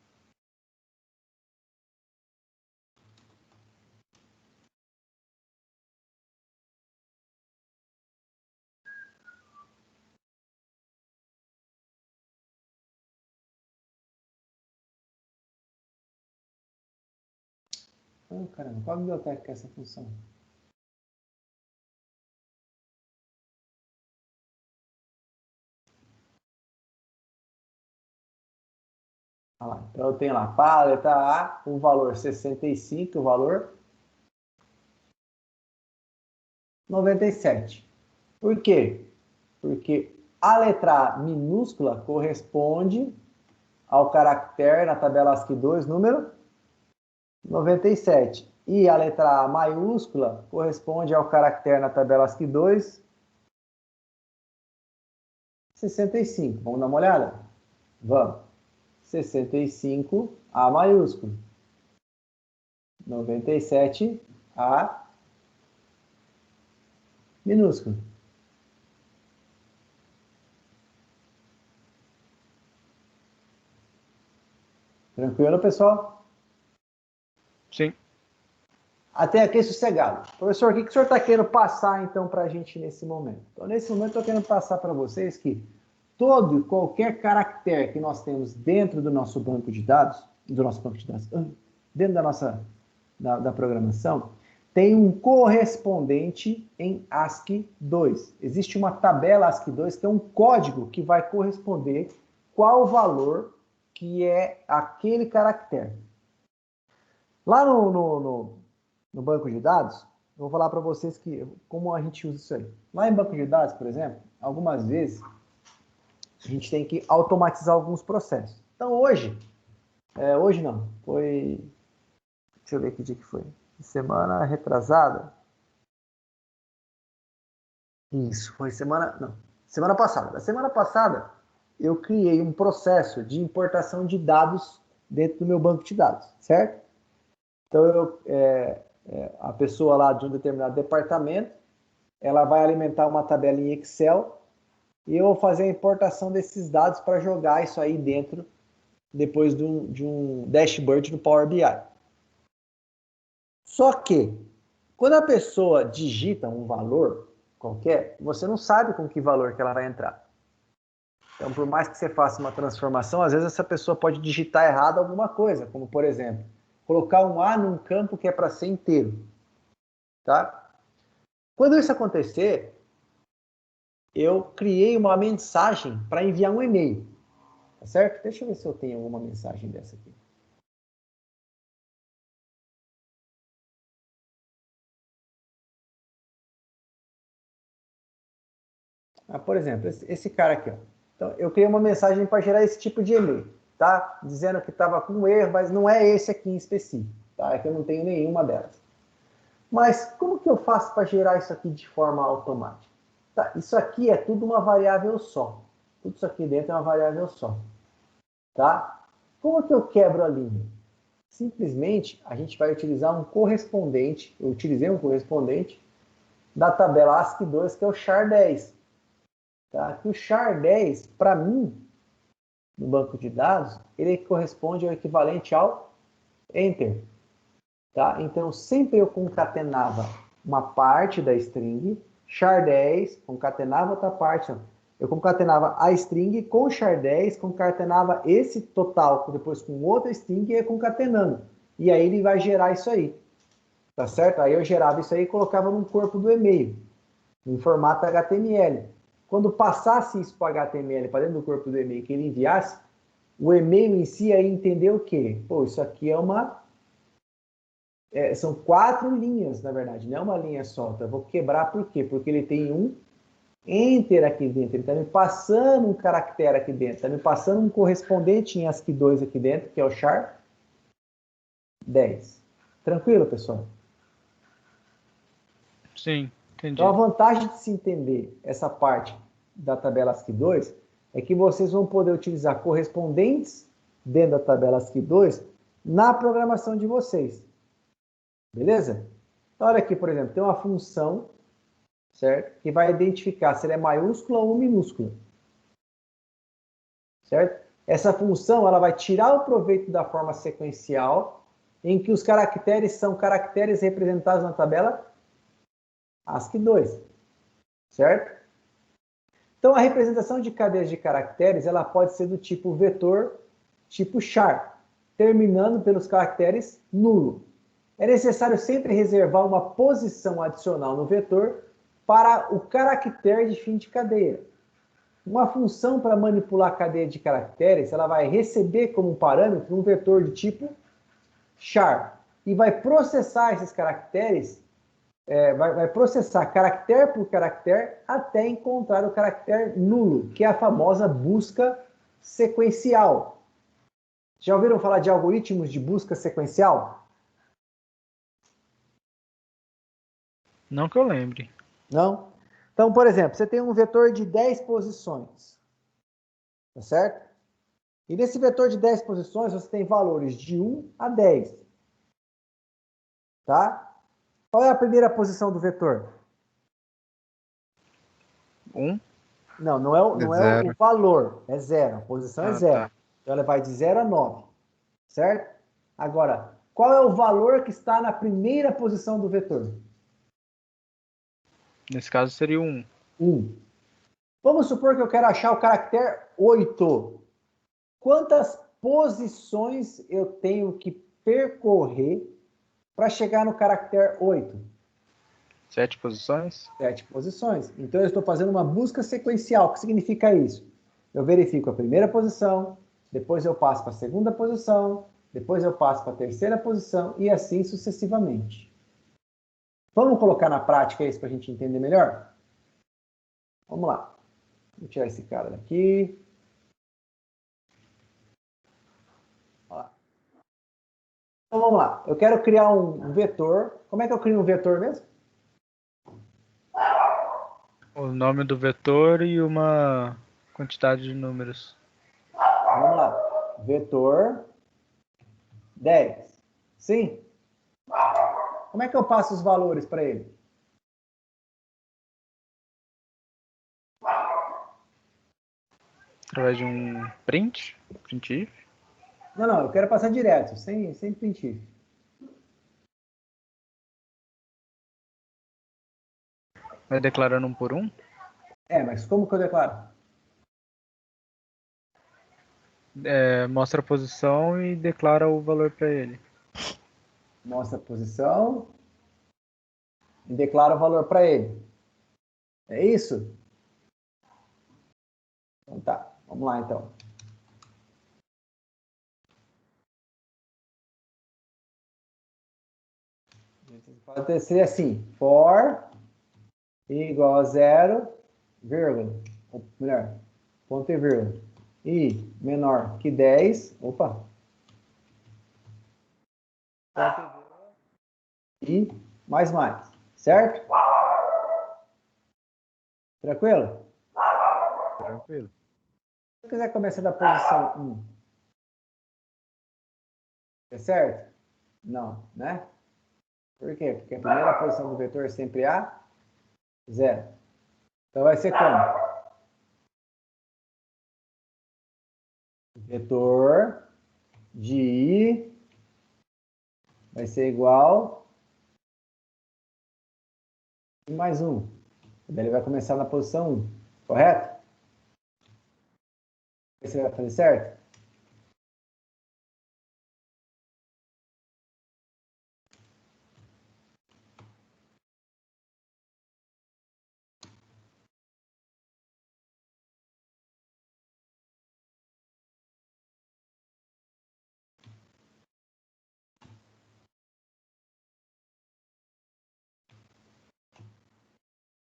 Oh, caramba, qual biblioteca que é essa função? Ah lá, então eu tenho lá, para a letra A, o valor 65, o valor 97. Por quê? Porque a letra A minúscula corresponde ao caractere na tabela ASCII 2, número 97. E a letra A maiúscula corresponde ao caractere na tabela ASCII 2, 65. Vamos dar uma olhada? Vamos. 65, A maiúsculo. 97, A minúsculo. Tranquilo, pessoal? Sim. Até aqui sossegado. Professor, o que o senhor está querendo passar, então, para a gente nesse momento? Então, nesse momento, eu estou querendo passar para vocês que todo e qualquer caractere que nós temos dentro do nosso banco de dados, dentro da nossa da programação, tem um correspondente em ASCII 2. Existe uma tabela ASCII 2 que é um código que vai corresponder qual o valor que é aquele caractere. Lá no banco de dados, eu vou falar para vocês como a gente usa isso aí. Lá em banco de dados, por exemplo, algumas vezes a gente tem que automatizar alguns processos. Então hoje não, foi, deixa eu ver que dia que foi, semana retrasada. Isso, foi semana passada. Na semana passada, eu criei um processo de importação de dados dentro do meu banco de dados, certo? Então, a pessoa lá de um determinado departamento, ela vai alimentar uma tabela em Excel e eu vou fazer a importação desses dados para jogar isso aí dentro, depois de um dashboard no Power BI. Só que, quando a pessoa digita um valor qualquer, você não sabe com que valor que ela vai entrar. Então, por mais que você faça uma transformação, às vezes essa pessoa pode digitar errado alguma coisa, como, por exemplo, colocar um A num campo que é para ser inteiro. Tá? Quando isso acontecer, eu criei uma mensagem para enviar um e-mail. Tá certo? Deixa eu ver se eu tenho alguma mensagem dessa aqui. Por exemplo, esse cara aqui. Ó. Então, eu criei uma mensagem para gerar esse tipo de e-mail. Tá? Dizendo que estava com um erro, mas não é esse aqui em específico. Tá? É que eu não tenho nenhuma delas. Mas como que eu faço para gerar isso aqui de forma automática? Tá, isso aqui é tudo uma variável só. Tudo isso aqui dentro é uma variável só. Tá? Como que eu quebro a linha? Simplesmente, a gente vai utilizar um correspondente, eu utilizei um correspondente da tabela ASCII 2, que é o char10. Tá? Que o char10, para mim, no banco de dados, ele corresponde ao equivalente ao enter. Tá? Então, sempre eu concatenava uma parte da string, char10, concatenava outra parte. eu concatenava a string com o char10, concatenava esse total depois com outra string e ia concatenando. E aí ele vai gerar isso aí. Tá certo? Aí eu gerava isso aí e colocava no corpo do e-mail, em formato HTML. Quando passasse isso para HTML, para dentro do corpo do e-mail que ele enviasse, o e-mail em si aí entendeu o quê? Pô, isso aqui é uma... são 4 linhas, na verdade, não é uma linha só. Então eu vou quebrar por quê? Porque ele tem um enter aqui dentro, ele está me passando um caractere aqui dentro, está me passando um correspondente em ASCII 2 aqui dentro, que é o char 10. Tranquilo, pessoal? Sim, entendi. Então, a vantagem de se entender essa parte da tabela ASCII 2 é que vocês vão poder utilizar correspondentes dentro da tabela ASCII 2 na programação de vocês. Beleza? Então, olha aqui, por exemplo, tem uma função, certo? Que vai identificar se ela é maiúscula ou minúscula. Certo? Essa função ela vai tirar o proveito da forma sequencial, em que os caracteres são caracteres representados na tabela ASCII 2, certo? Então, a representação de cadeias de caracteres ela pode ser do tipo vetor, tipo char, terminando pelos caracteres nulo. É necessário sempre reservar uma posição adicional no vetor para o caractere de fim de cadeia. Uma função para manipular a cadeia de caracteres, ela vai receber como parâmetro um vetor de tipo char e vai processar esses caracteres vai processar caractere por caractere até encontrar o caractere nulo, que é a famosa busca sequencial. Já ouviram falar de algoritmos de busca sequencial? Não que eu lembre. Não? Então, por exemplo, você tem um vetor de 10 posições. Tá certo? E nesse vetor de 10 posições, você tem valores de 1 a 10. Tá? Qual é a primeira posição do vetor? 1? Não é o valor, é 0. A posição é 0. Tá. Então ela vai de 0 a 9. Certo? Agora, qual é o valor que está na primeira posição do vetor? Nesse caso seria 1. 1. Vamos supor que eu quero achar o caractere 8. Quantas posições eu tenho que percorrer para chegar no caractere 8? 7 posições? 7 posições. Então, eu estou fazendo uma busca sequencial. O que significa isso? Eu verifico a primeira posição, depois eu passo para a segunda posição, depois eu passo para a terceira posição e assim sucessivamente. Vamos colocar na prática isso para a gente entender melhor? Vamos lá. Vou tirar esse cara daqui. Então, vamos lá. Eu quero criar um vetor. Como é que eu crio um vetor mesmo? O nome do vetor e uma quantidade de números. Vamos lá. Vetor 10. Sim? Como é que eu passo os valores para ele? Através de um print if. Não, eu quero passar direto, sem print if. Vai declarando 1 por 1. Mas como que eu declaro? Mostra a posição e declara o valor para ele. Mostra a posição e declara o valor para ele. É isso? Então tá, vamos lá então. Pode ser assim, for igual a 0, vírgula, ou melhor, ponto e vírgula, e menor que 10, opa, e mais, certo? Tranquilo? Tranquilo. Se eu quiser começar da posição 1, é certo? Não, né? Por quê? Porque a primeira posição do vetor é sempre a 0. Então vai ser como? Vetor de I vai ser igual a mais 1. Daí ele vai começar na posição 1, correto? Você vai fazer certo?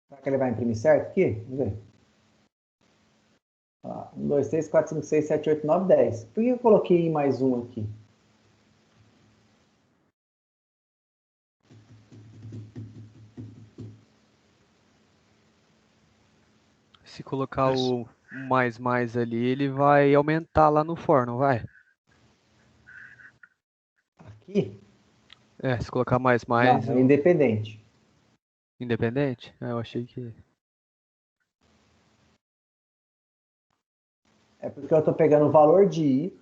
Será que ele vai imprimir certo aqui? Vamos ver. 1, 2, 3, 4, 5, 6, 7, 8, 9, 10. Por que eu coloquei mais um aqui? Se colocar o mais ali, ele vai aumentar lá no for, não vai? Aqui? É, se colocar mais, Não, é independente. independente? Eu achei que... É porque eu estou pegando o valor de I,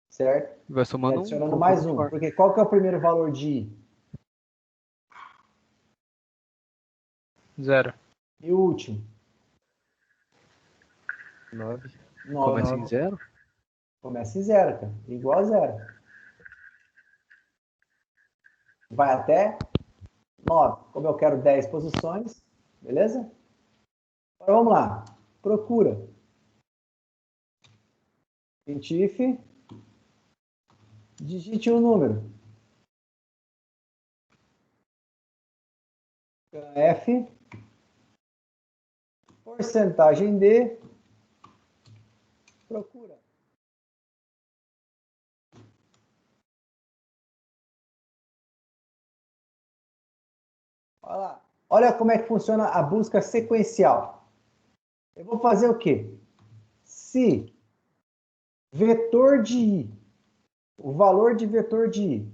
certo? Vai E somando um adicionando pouco mais no um. for. Porque qual que é o primeiro valor de I? 0. E o último? 9. 9. Começa em 0? Começa em 0, cara. Igual a 0. Vai até 9. Como eu quero 10 posições, beleza? Agora vamos lá. Procura. If. Digite um número. F. Porcentagem de. Procura. Olha lá. Olha como é que funciona a busca sequencial. Eu vou fazer o quê? Se vetor de I, o valor de vetor de I,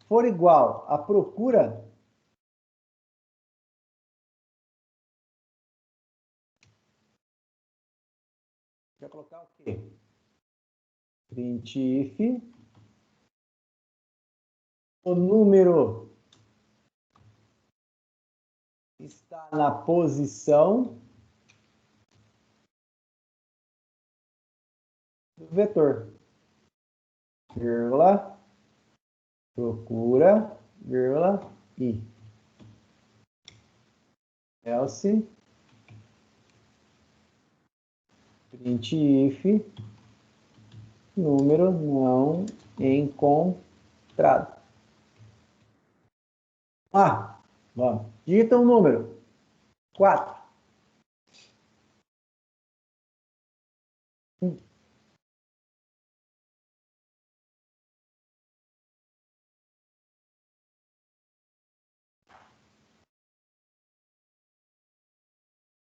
for igual à procura, vai colocar o quê? Printf, o número está na posição do vetor, vírgula, procura, vírgula, I. Else, printf, número não encontrado. Vamos. Digita um número. 4.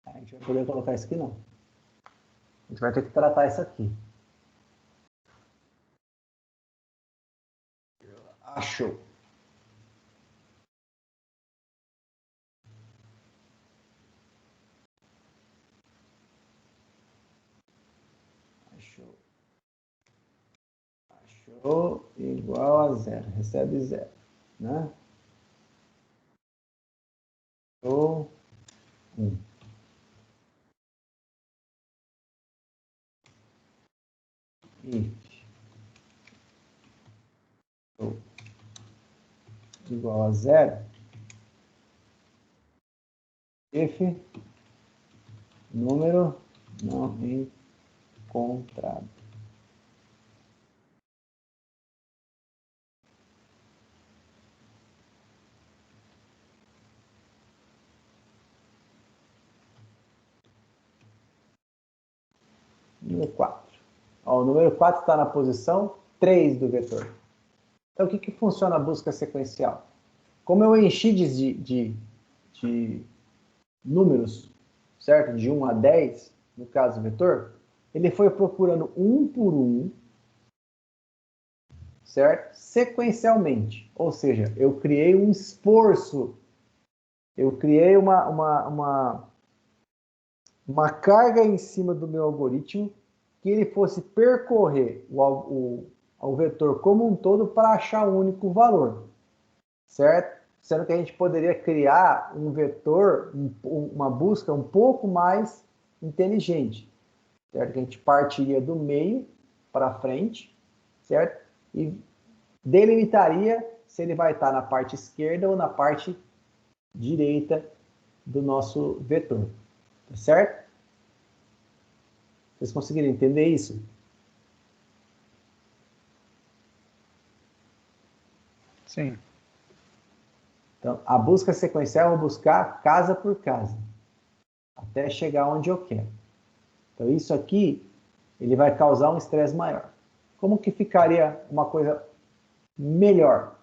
A gente vai poder colocar isso aqui, não. A gente vai ter que tratar isso aqui. Achou. Achou igual a 0. Recebe 0. Né? Achou 1. If. Achou igual a 0. If. Número não encontrado. Número 4. Ó, o número 4 está na posição 3 do vetor. Então, o que funciona a busca sequencial? Como eu enchi de números, certo? De 1 a 10, no caso do vetor, ele foi procurando um por um, certo? Sequencialmente. Ou seja, eu criei um esforço, eu criei uma carga em cima do meu algoritmo que ele fosse percorrer o vetor como um todo para achar um único valor, certo? Sendo que a gente poderia criar um vetor, uma busca um pouco mais inteligente. certo? Que a gente partiria do meio para frente, certo? E delimitaria se ele vai estar na parte esquerda ou na parte direita do nosso vetor, tá certo? Vocês conseguiram entender isso? Sim. Então, a busca sequencial eu vou buscar casa por casa, até chegar onde eu quero. Então, isso aqui, ele vai causar um estresse maior. Como que ficaria uma coisa melhor?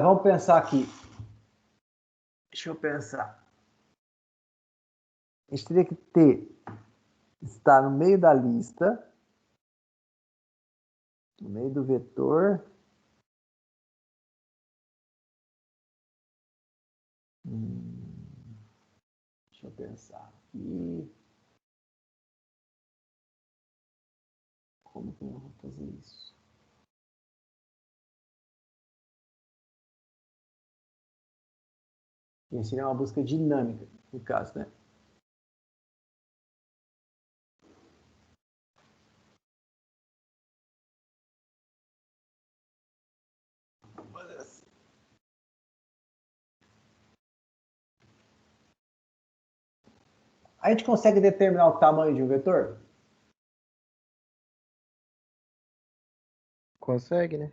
Vamos pensar aqui. Deixa eu pensar. A gente teria que estar no meio da lista, no meio do vetor. Deixa eu pensar aqui. Como que eu vou fazer isso? Isso seria uma busca dinâmica, no caso, né? A gente consegue determinar o tamanho de um vetor? Consegue, né?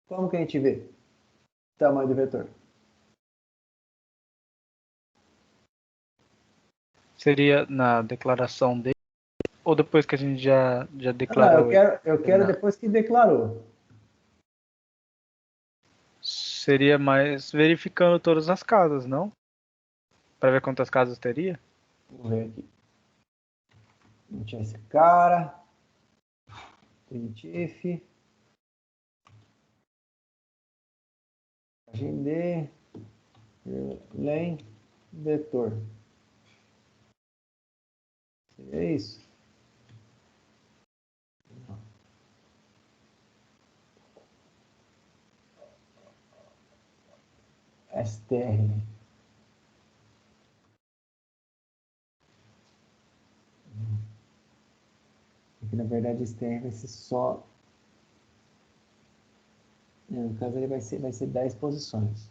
Como que a gente vê o tamanho do vetor? Seria na declaração dele ou depois que a gente já Não, declarou ele? eu quero depois que declarou. Seria mais verificando todas as casas, não? Para ver quantas casas teria? Vamos ver aqui. Não tinha esse cara. Printf. Agende. Len. Vetor. Seria isso? str. Porque na verdade str vai ser só. No caso ele vai ser 10 posições.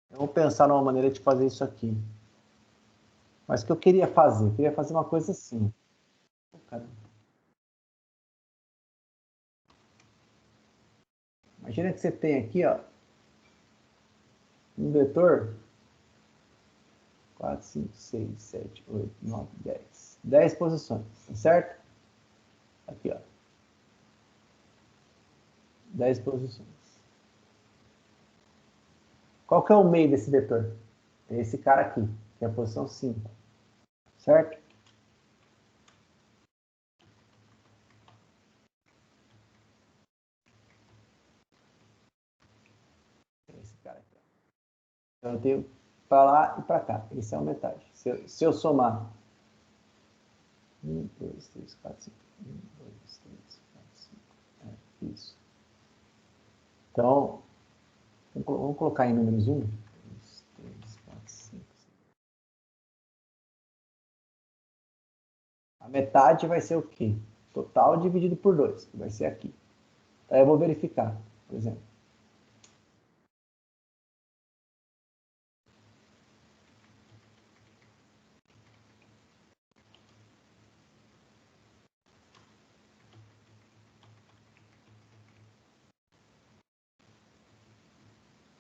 Eu vou pensar numa maneira de fazer isso aqui. Mas o que eu queria fazer? Eu queria fazer uma coisa assim. Imagina que você tem aqui, ó, um vetor 4, 5, 6, 7, 8, 9, 10. 10 posições, tá certo? Aqui, ó. 10 posições. Qual que é o meio desse vetor? É esse cara aqui, que é a posição 5. Certo? É esse cara aqui. Então eu tenho para lá e para cá. Isso é uma metade. Se eu somar 1, 2, 3, 4, 5. 1, 2, 3, 4, 5. É isso. Então, vamos colocar em números 1. 2, 3, 4, 5. A metade vai ser o quê? Total dividido por 2, que vai ser aqui. Aí eu vou verificar, por exemplo.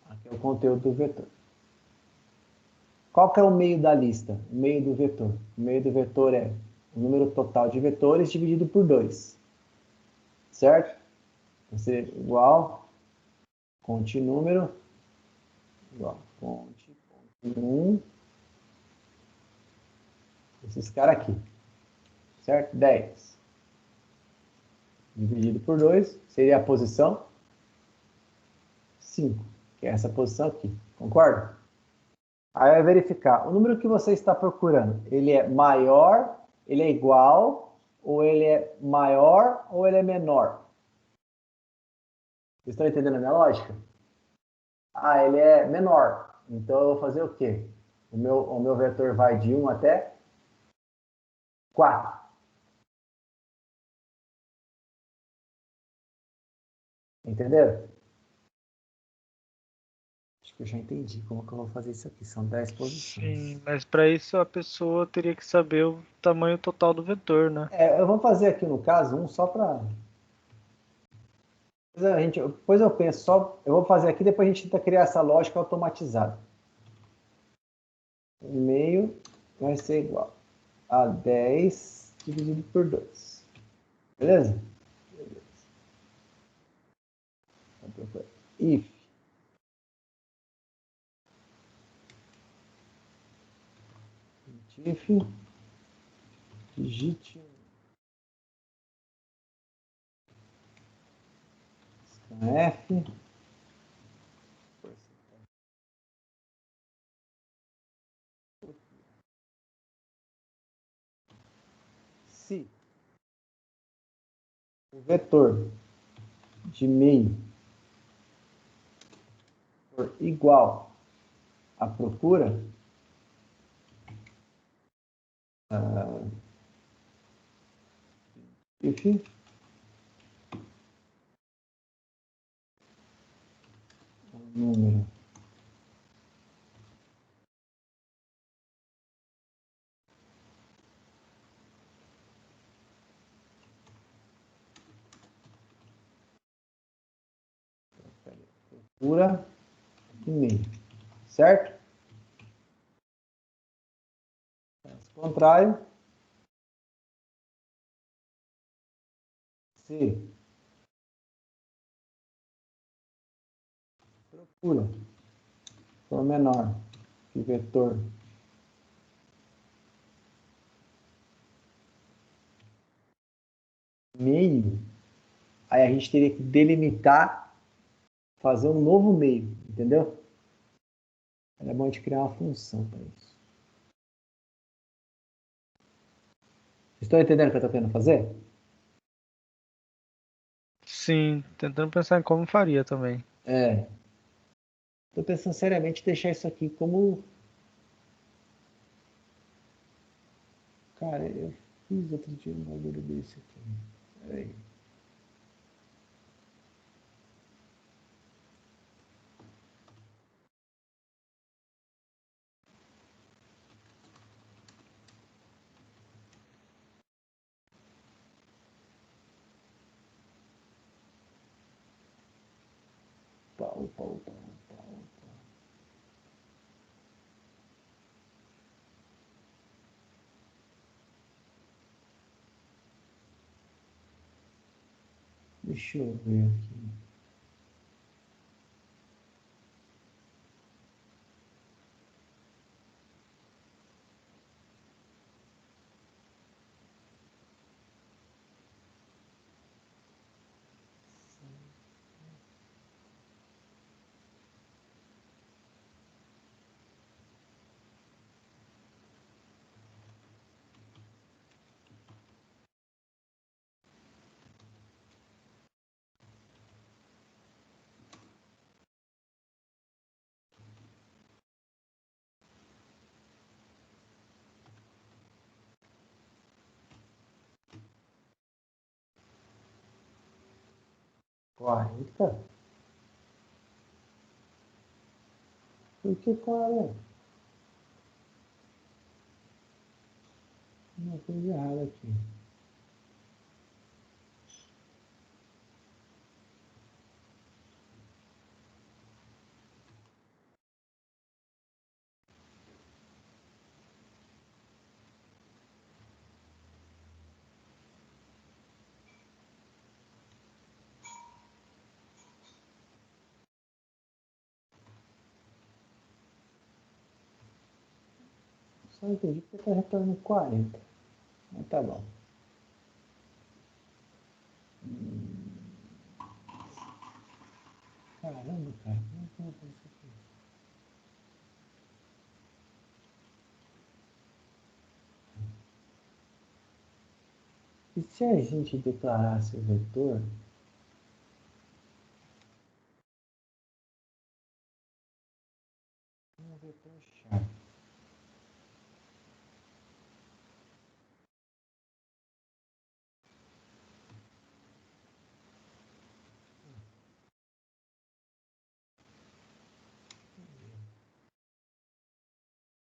Aqui é o conteúdo do vetor. Qual que é o meio da lista? O meio do vetor. O meio do vetor é o número total de vetores dividido por 2. Certo? Vai ser igual, conte número, igual, conte 1, esses caras aqui. Certo? 10. Dividido por 2 seria a posição 5, que é essa posição aqui. Concorda? Aí vai verificar, o número que você está procurando, ele é maior, ele é igual ou ele é maior ou ele é menor? Vocês estão entendendo a minha lógica? Ah, ele é menor. Então eu vou fazer o quê? O meu vetor vai de 1 até 4. Entenderam? Acho que eu já entendi como que eu vou fazer isso aqui. São 10 posições. Sim, mas para isso a pessoa teria que saber o tamanho total do vetor, né? Eu vou fazer aqui no caso um só para. Depois eu penso só. Eu vou fazer aqui, depois a gente tenta criar essa lógica automatizada. O meio vai ser igual a 10 dividido por 2. Beleza? If digite F se o vetor de meio for igual à procura, if o número procura de meio, certo? Caso contrário, se procura for menor que o vetor meio, aí a gente teria que delimitar, fazer um novo meio, entendeu? É bom a gente criar uma função para isso. Estão entendendo o que eu estou querendo fazer? Sim, tentando pensar em como faria também. Estou pensando seriamente em deixar isso aqui como. Cara, eu fiz outro dia um bagulho desse aqui. Peraí. Pau, pau, pau, pau. Deixa eu ver aqui. Quarenta? Por que 40? Uma coisa errada aqui. Só entendi porque está retornando 40. Mas tá bom. Caramba, cara. Como é que eu vou fazer isso aqui? E se a gente declarasse o vetor um vetor chave?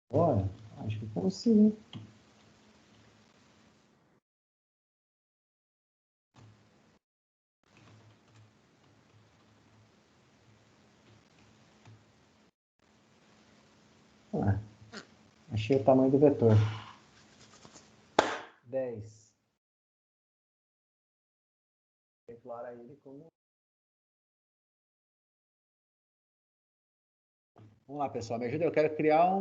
Olha, acho que consigo. Ah, achei o tamanho do vetor. 10. Declara ele como... Vamos lá, pessoal, me ajuda. Eu quero criar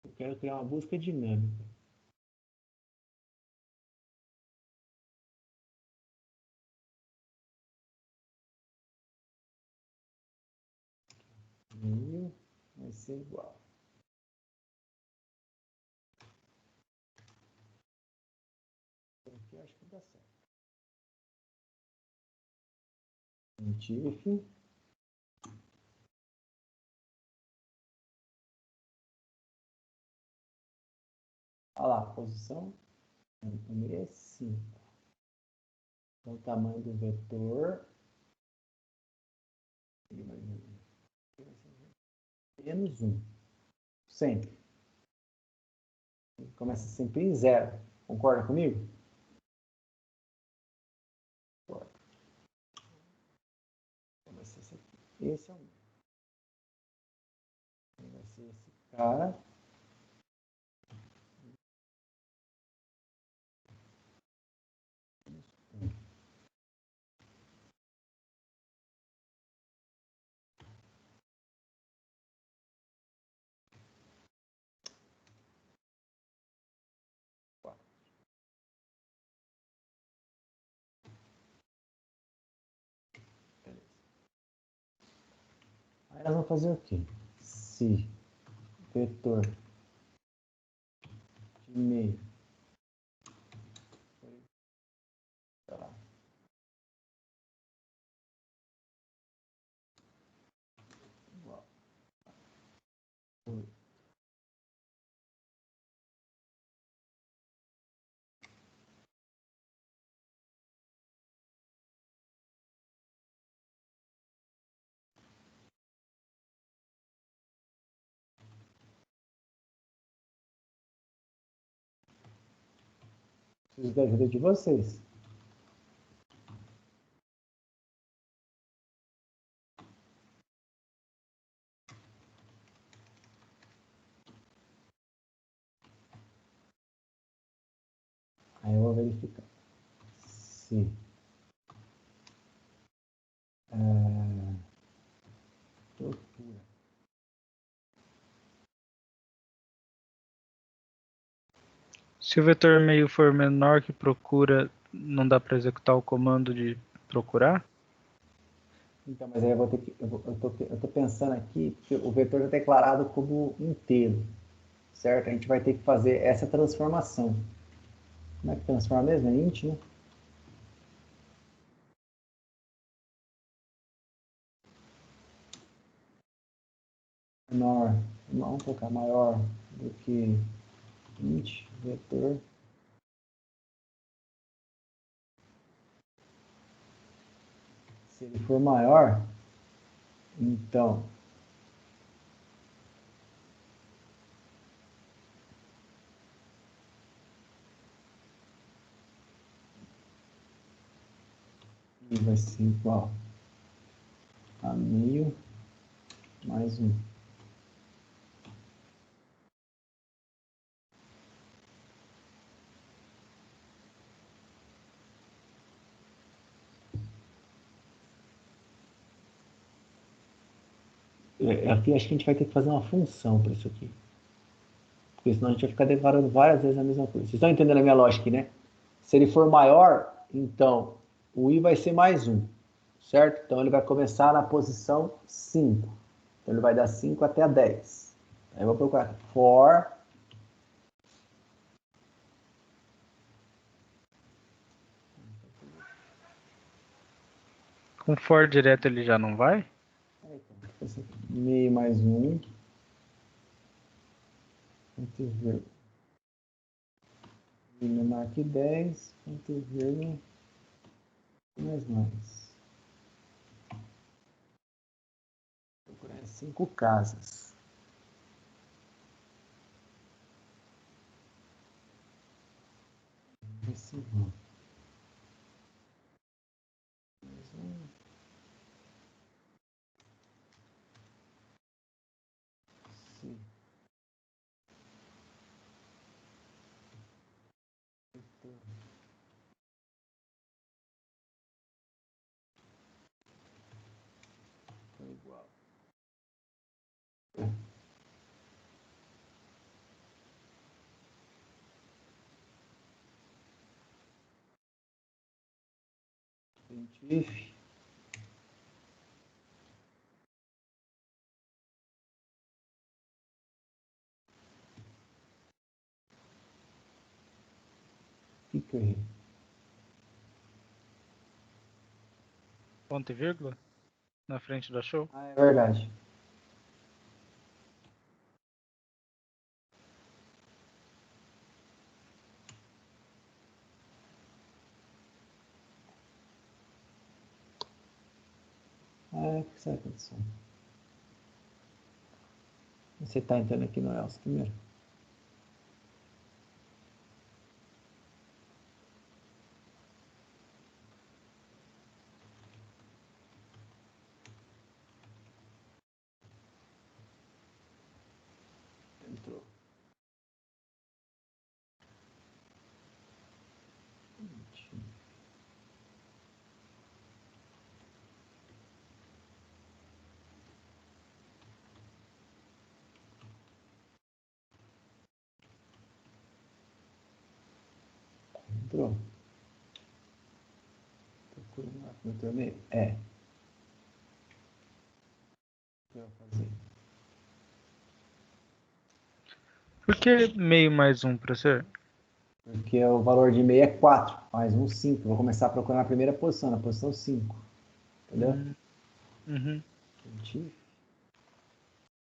Eu quero criar uma busca dinâmica. Meio vai ser igual. Aqui eu acho que dá certo. Científico. Olha lá, posição. O meio é 5. Então, o tamanho do vetor. Menos 1. Sempre. Começa sempre em 0. Concorda comigo? Concorda. Então, vai ser esse aqui. Esse é o meu. Vai ser esse cara. Aí nós vamos fazer o quê? Se vetor de meio igual a 8. Preciso da ajuda de vocês. Aí eu vou verificar se procura. Se o vetor meio for menor que procura, não dá para executar o comando de procurar? Então, mas aí eu vou ter que. Eu tô pensando aqui que o vetor está declarado como inteiro, certo? A gente vai ter que fazer essa transformação. Como é que transforma mesmo? É int, né? Menor. Vamos colocar maior do que int, vetor. Se ele for maior, então ele vai ser igual a meio mais 1. Aqui acho que a gente vai ter que fazer uma função para isso aqui. Porque senão a gente vai ficar declarando várias vezes a mesma coisa. Vocês estão entendendo a minha lógica aqui, né? Se ele for maior, então o i vai ser mais 1, certo? Então ele vai começar na posição 5. Então ele vai dar 5 até a 10. Aí eu vou procurar for Com for direto ele já não vai? meio mais 1. Ponto e vírgula. Menor que 10. Ponto e vírgula. Mais. Vou procurar 5 casas. Esse não. Mais 1. Sim. Igual. If. O que eu errei? Ponto e vírgula? Na frente da show? Ah, é verdade. O que será que aconteceu? Você está entrando aqui no Else primeiro? Entrou. Entrou. Procura lá no teu meio. É. O que eu vou fazer? Por que meio mais um, professor? Porque o valor de meio é 4, mais um 5. Vou começar a procurar na primeira posição, na posição 5. Entendeu? Uhum.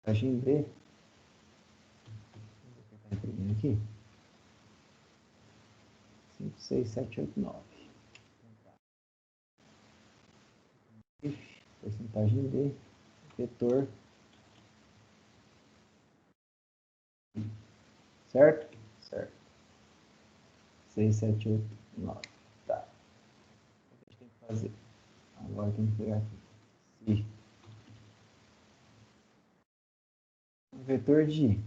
Página B. Vou imprimir aqui. 5, 6, 7, 8, 9. Porcentagem B. Vetor. Certo? Certo. 6, 7, 8, 9. Tá. O que a gente tem que fazer? Agora tem que pegar aqui. Se o vetor de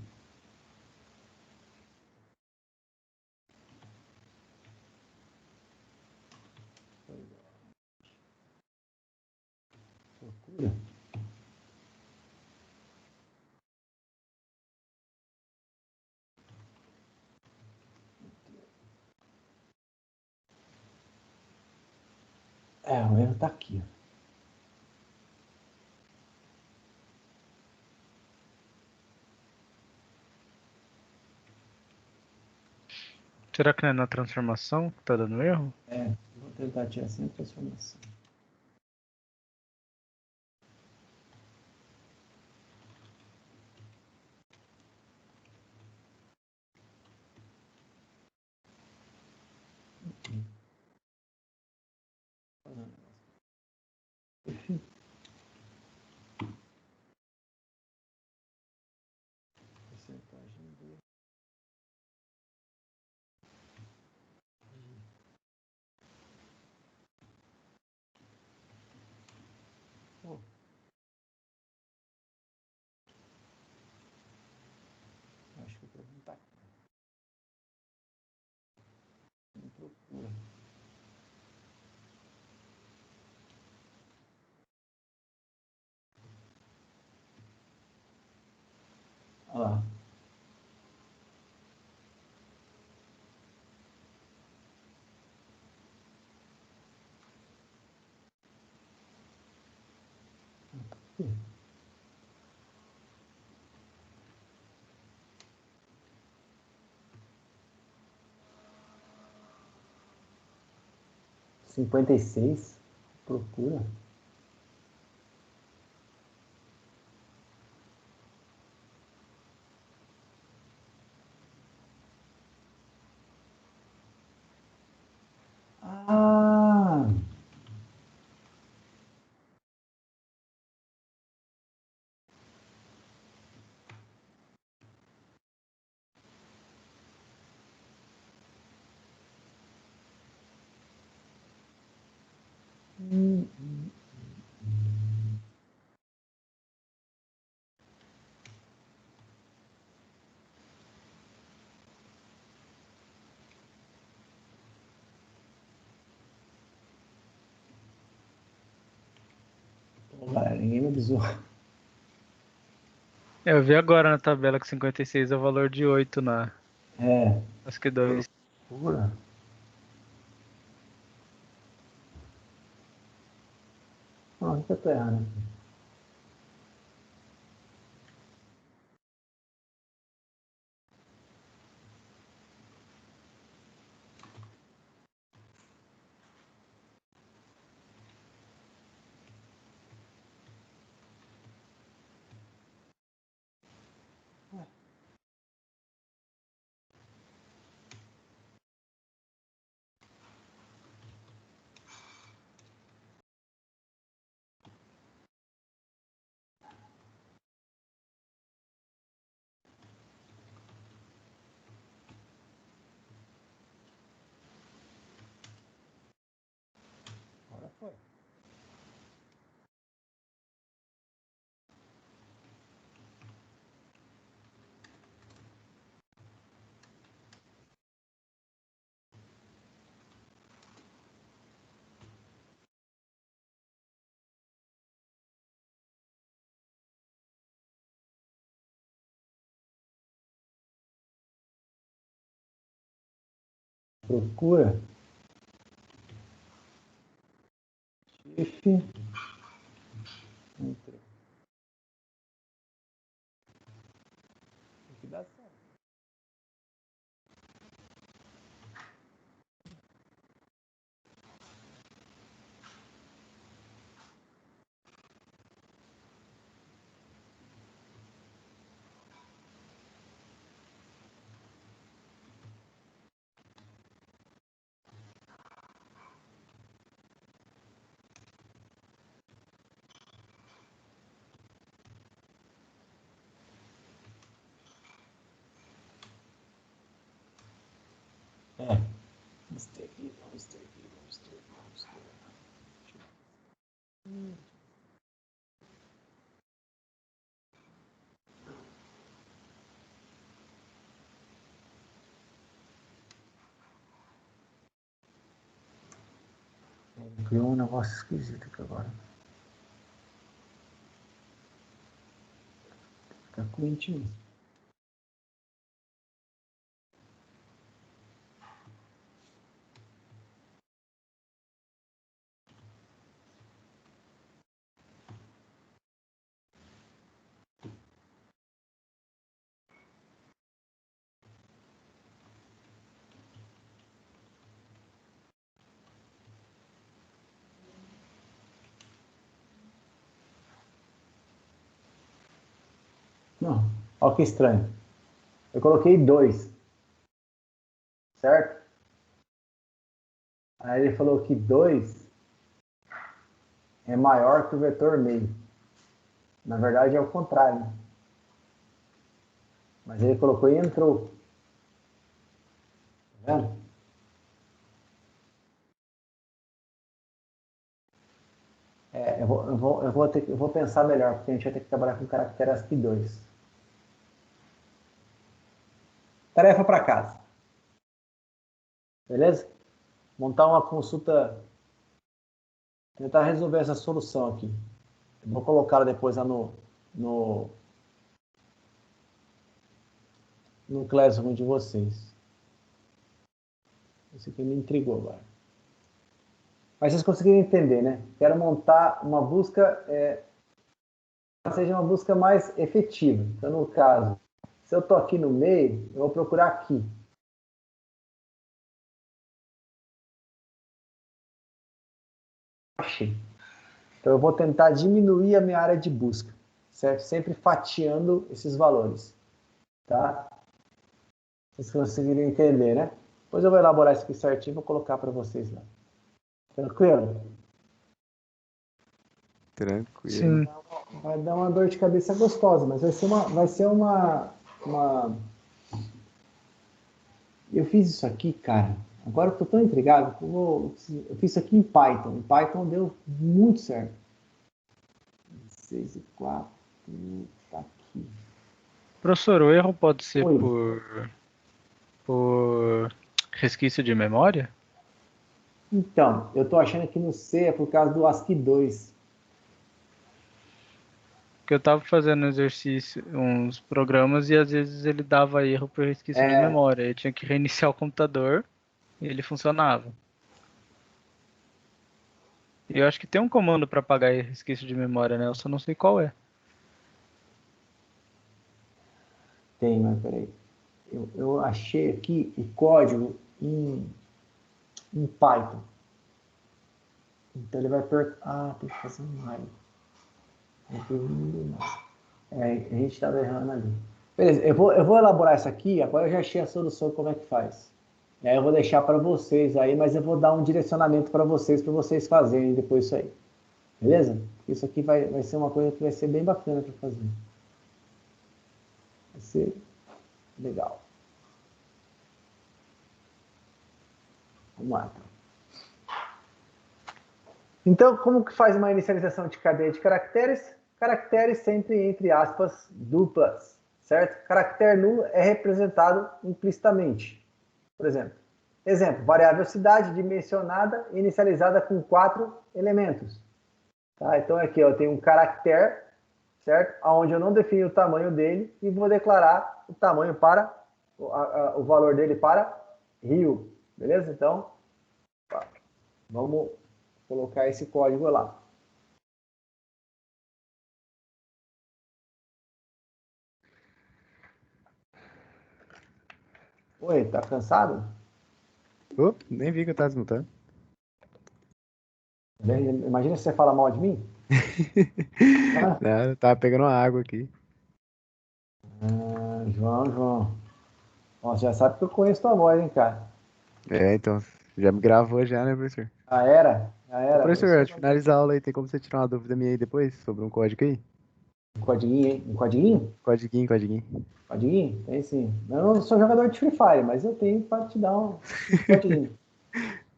procura o erro tá aqui. Será que não é na transformação que tá dando erro? Vou tentar tirar sem transformação. Porcentagem B. Oh. Acho que o problema tá aqui. Não procura. Olha lá. 56. Procura. Ah, pô, galera, ninguém me avisou. Eu vi agora na tabela que 56 é o valor de 8 na. É, Acho que 2. procura. Não, o que eu tô errando aqui? Agora foi. Procura. Shift. Enter. Tem que dar certo. É. Vamos ter aqui, vamos ter aqui, vamos ter, vamos ter. Criou um negócio esquisito aqui agora. Fica com mesmo. Não, olha que estranho. Eu coloquei 2, certo? Aí ele falou que 2 é maior que o vetor meio. Na verdade é o contrário. Né? Mas ele colocou e entrou. Tá vendo? É, eu vou pensar melhor, porque a gente vai ter que trabalhar com caractere ASCII2. Tarefa para casa. Beleza? Montar uma consulta, tentar resolver essa solução aqui. Eu vou colocá-la depois lá no, no Classroom de vocês. Isso aqui me intrigou agora. Mas vocês conseguiram entender, né? Quero montar uma busca seja uma busca mais efetiva. Então, no caso, se eu estou aqui no meio, eu vou procurar aqui. Achei. Então, eu vou tentar diminuir a minha área de busca, certo? Sempre fatiando esses valores, tá? Vocês conseguiram entender, né? Depois eu vou elaborar isso aqui certinho e vou colocar para vocês lá. Tranquilo? Tranquilo. Sim. Vai dar uma dor de cabeça gostosa, mas vai ser uma... Eu fiz isso aqui, cara. Agora eu tô tão intrigado que eu fiz isso aqui em Python. Em Python deu muito certo. 6 e 4, tá aqui. Professor, o erro pode ser Oi. por resquício de memória? Então, eu tô achando que no C é por causa do ASCII 2. Porque eu estava fazendo exercício, uns programas, e às vezes ele dava erro por resquício de memória. Eu tinha que reiniciar o computador e ele funcionava. E eu acho que tem um comando para apagar resquício de memória, né? Eu só não sei qual é. Tem, mas peraí. Eu achei aqui o código em Python. Então ele vai tem que fazer um raio. A gente estava errando ali. Beleza, eu vou elaborar isso aqui, agora eu já achei a solução como é que faz. E aí eu vou deixar para vocês aí, mas eu vou dar um direcionamento para vocês fazerem depois isso aí. Beleza? Isso aqui vai ser uma coisa que vai ser bem bacana para fazer. Vai ser legal. Vamos lá. Então, como que faz uma inicialização de cadeia de caracteres? Caracteres sempre entre aspas duplas, certo? Caractere nulo é representado implicitamente. Por exemplo, variável cidade dimensionada inicializada com 4 elementos. Tá? Então aqui eu tenho um caractere, certo? Onde eu não defino o tamanho dele e vou declarar o tamanho para o valor dele para Rio, beleza? Então, vamos colocar esse código lá. Oi, tá cansado? Nem vi que eu tava desmutando. Imagina se você fala mal de mim. Não, eu tava pegando uma água aqui. João. Ó, já sabe que eu conheço tua voz, hein, cara? Então, já me gravou já, né, professor? Já era. Ô, professor, antes de finalizar a aula aí, tem como você tirar uma dúvida minha aí depois sobre um código aí? Um codiguinho, hein? Um codiguinho? Codiguinho. Codiguinho? Tem sim. Eu não sou jogador de Free Fire, mas eu tenho para te dar um codiguinho.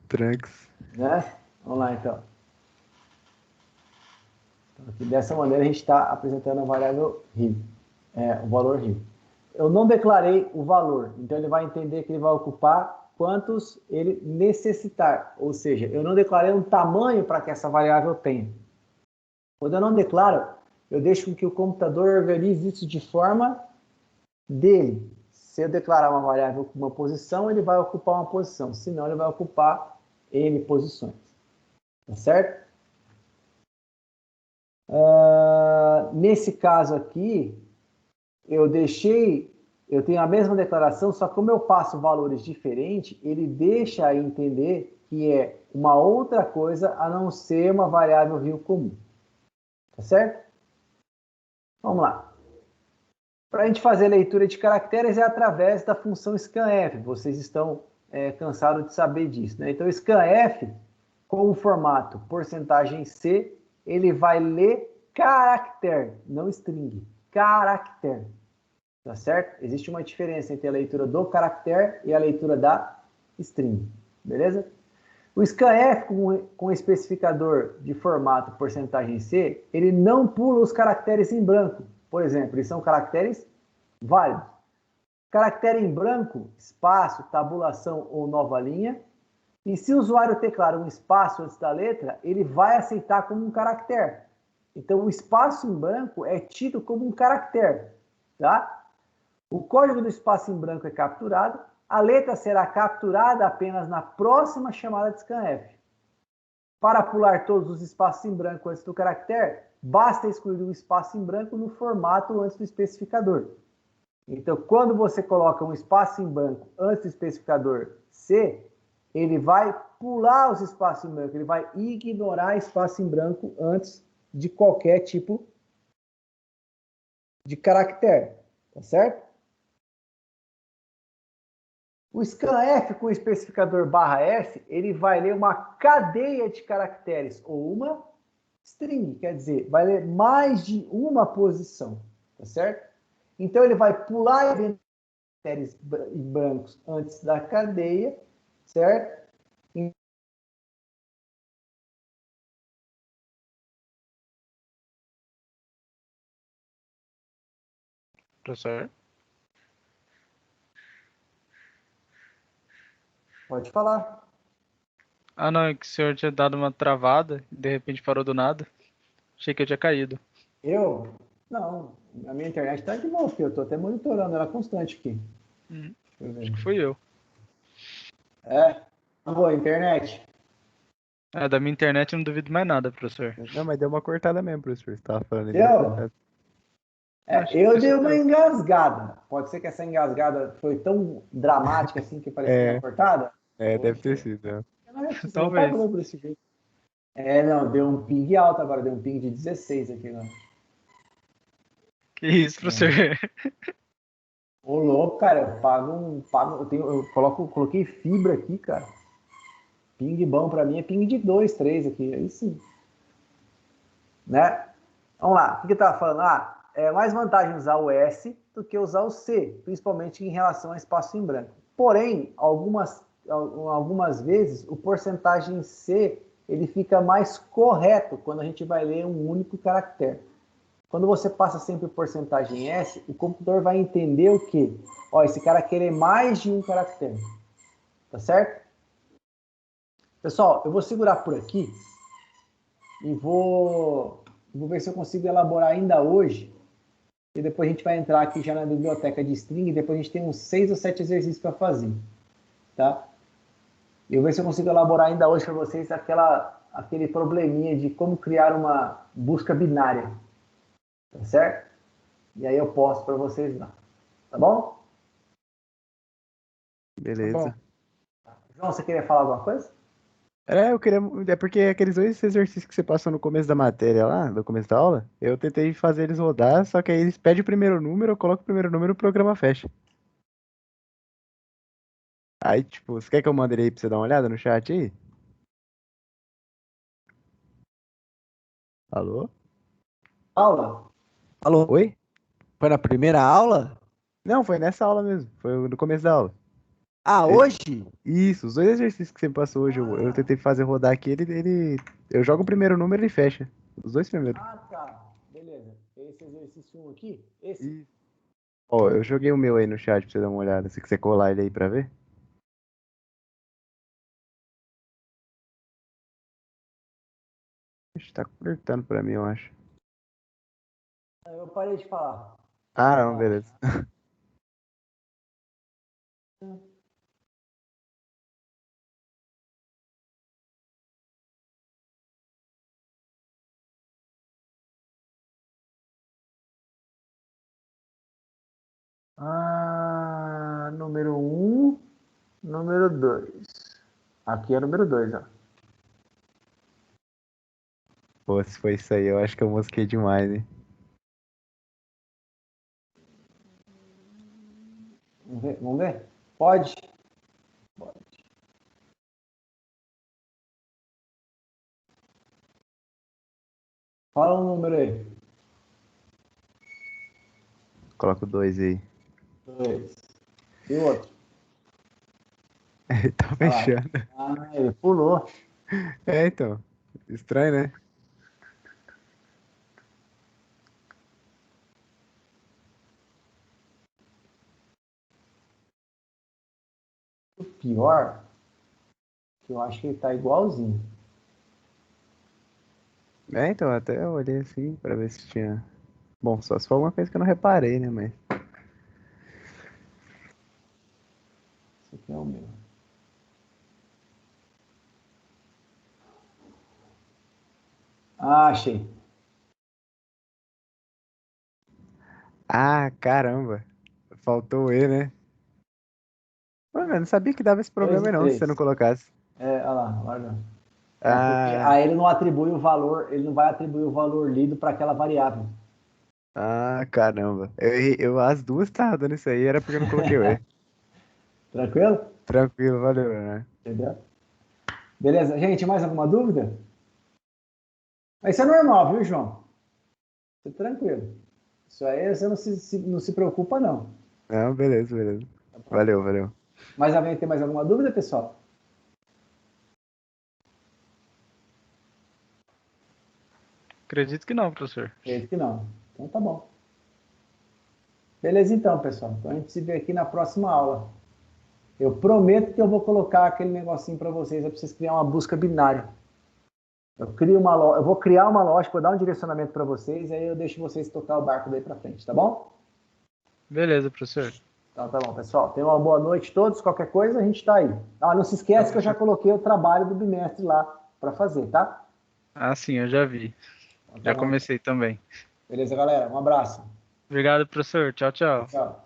Tranks. Né? Vamos lá, então. Dessa maneira, a gente está apresentando a variável RIV, o valor RIV. Eu não declarei o valor, então ele vai entender que ele vai ocupar quantos ele necessitar. Ou seja, eu não declarei um tamanho para que essa variável tenha. Quando eu não declaro, eu deixo que o computador organize isso de forma dele. Se eu declarar uma variável com uma posição, ele vai ocupar uma posição. Senão, ele vai ocupar N posições. Tá certo? Nesse caso aqui, eu tenho a mesma declaração, só que como eu passo valores diferentes, ele deixa entender que é uma outra coisa a não ser uma variável real comum. Tá certo? Vamos lá. Para a gente fazer leitura de caracteres é através da função scanf. Vocês estão cansados de saber disso, né? Então, scanf, com o formato %C, ele vai ler caractere, não string. Caractere. Tá certo? Existe uma diferença entre a leitura do caractere e a leitura da string. Beleza? O scanf com especificador de formato %C, ele não pula os caracteres em branco. Por exemplo, eles são caracteres válidos. Caractere em branco, espaço, tabulação ou nova linha. E se o usuário declara um espaço antes da letra, ele vai aceitar como um caractere. Então, o espaço em branco é tido como um caractere. Tá? O código do espaço em branco é capturado. A letra será capturada apenas na próxima chamada de scanf. Para pular todos os espaços em branco antes do caractere, basta excluir um espaço em branco no formato antes do especificador. Então, quando você coloca um espaço em branco antes do especificador C, ele vai pular os espaços em branco, ele vai ignorar espaço em branco antes de qualquer tipo de caractere, tá certo? O scanf com o especificador /S, ele vai ler uma cadeia de caracteres ou uma string, quer dizer, vai ler mais de uma posição, tá certo? Então ele vai pular caracteres brancos antes da cadeia, certo? Professor? Pode falar. Ah, não, é que o senhor tinha dado uma travada e de repente parou do nada. Achei que eu tinha caído. Eu? Não, a minha internet está de boa aqui, eu estou até monitorando ela constante aqui. Acho que fui eu. É? Boa, internet. É, da minha internet eu não duvido mais nada, professor. Não, mas deu uma cortada mesmo, professor. Você tava falando aí, deu Deu? uma cortada. Acho Eu que dei sou uma eu. engasgada. Pode ser que essa engasgada foi tão dramática assim que parecia uma cortada? Deve ter sido. É. Você não tá Talvez. falando por esse jeito. Não, deu um ping alto agora, deu um ping de 16 aqui, né? Que isso, professor? Ô, louco, cara, coloquei fibra aqui, cara. Ping bom pra mim é ping de 2, 3 aqui, aí sim. Né? Vamos lá, o que eu tava falando? É mais vantagem usar o S do que usar o C, principalmente em relação a espaço em branco. Porém, algumas vezes, o porcentagem C ele fica mais correto quando a gente vai ler um único caractere. Quando você passa sempre porcentagem S, o computador vai entender o quê? Ó, esse cara quer ler mais de um caractere. Tá certo? Pessoal, eu vou segurar por aqui e vou ver se eu consigo elaborar ainda hoje. E depois a gente vai entrar aqui já na biblioteca de string e depois a gente tem uns 6 ou 7 exercícios para fazer. Tá? E eu vou ver se eu consigo elaborar ainda hoje para vocês aquele probleminha de como criar uma busca binária. Tá certo? E aí eu posto para vocês lá. Tá bom? Beleza. João, você queria falar alguma coisa? Eu queria. É porque aqueles dois exercícios que você passou no começo da matéria lá, no começo da aula, eu tentei fazer eles rodar, só que aí eles pedem o primeiro número, eu coloco o primeiro número e o programa fecha. Aí, tipo, você quer que eu mande ele aí pra você dar uma olhada no chat aí? Alô? Aula? Alô? Oi? Foi na primeira aula? Não, foi nessa aula mesmo. Foi no começo da aula. Ah, Ele- hoje? Isso, os dois exercícios que você me passou hoje, eu tentei fazer rodar aqui, eu jogo o primeiro número e ele fecha. Os dois primeiros. Tá. Beleza. Esse exercício 1 aqui, esse. Isso. Ó, eu joguei o meu aí no chat pra você dar uma olhada. Se quiser colar ele aí pra ver. Ixi, tá cortando pra mim, eu acho. Eu parei de falar. Ah, não, beleza. Número 1, número 2. Aqui é número 2, ó. Pô, se foi isso aí, eu acho que eu mosquei demais, hein? Vamos ver? Vamos ver? Pode? Pode. Fala um número aí. Coloca o 2 aí. 2. E o outro? Ele tá Olha lá. fechando. Ele pulou. Então. Estranho, né? O pior, que eu acho que ele tá igualzinho. Então, até eu olhei assim pra ver se tinha. Bom, só se for alguma coisa que eu não reparei, né? Mas. Esse aqui é o meu. Ah, achei. Ah, caramba. Faltou o E, né? Mano, eu não sabia que dava esse 2 problema e aí não, se você não 3. colocasse. Olha lá, olha. Porque Ah, aí ele não atribui o valor, ele não vai atribuir o valor lido para aquela variável. caramba. As duas estavam dando isso aí, era porque eu não coloquei o E. Tranquilo? Tranquilo, valeu, né? Entendeu? Beleza? Gente, mais alguma dúvida? Isso é normal, viu, João? Fica tranquilo. Isso aí você não se preocupa, não. Não, beleza, beleza. Valeu, valeu. Mais alguém tem mais alguma dúvida, pessoal? Acredito que não, professor. Acredito que não. Então tá bom. Beleza então, pessoal. Então a gente se vê aqui na próxima aula. Eu prometo que eu vou colocar aquele negocinho para vocês, é para vocês criar uma busca binária. Eu vou criar uma lógica, vou dar um direcionamento para vocês, aí eu deixo vocês tocar o barco daí para frente, tá bom? Beleza, professor. Então tá bom, pessoal. Tenham uma boa noite todos. Qualquer coisa, a gente está aí. Ah, não se esquece que eu já coloquei o trabalho do bimestre lá para fazer, tá? Ah, sim, eu já vi. Então tá Já bom. comecei também. Beleza, galera? Um abraço. Obrigado, professor. Tchau, tchau. Tchau.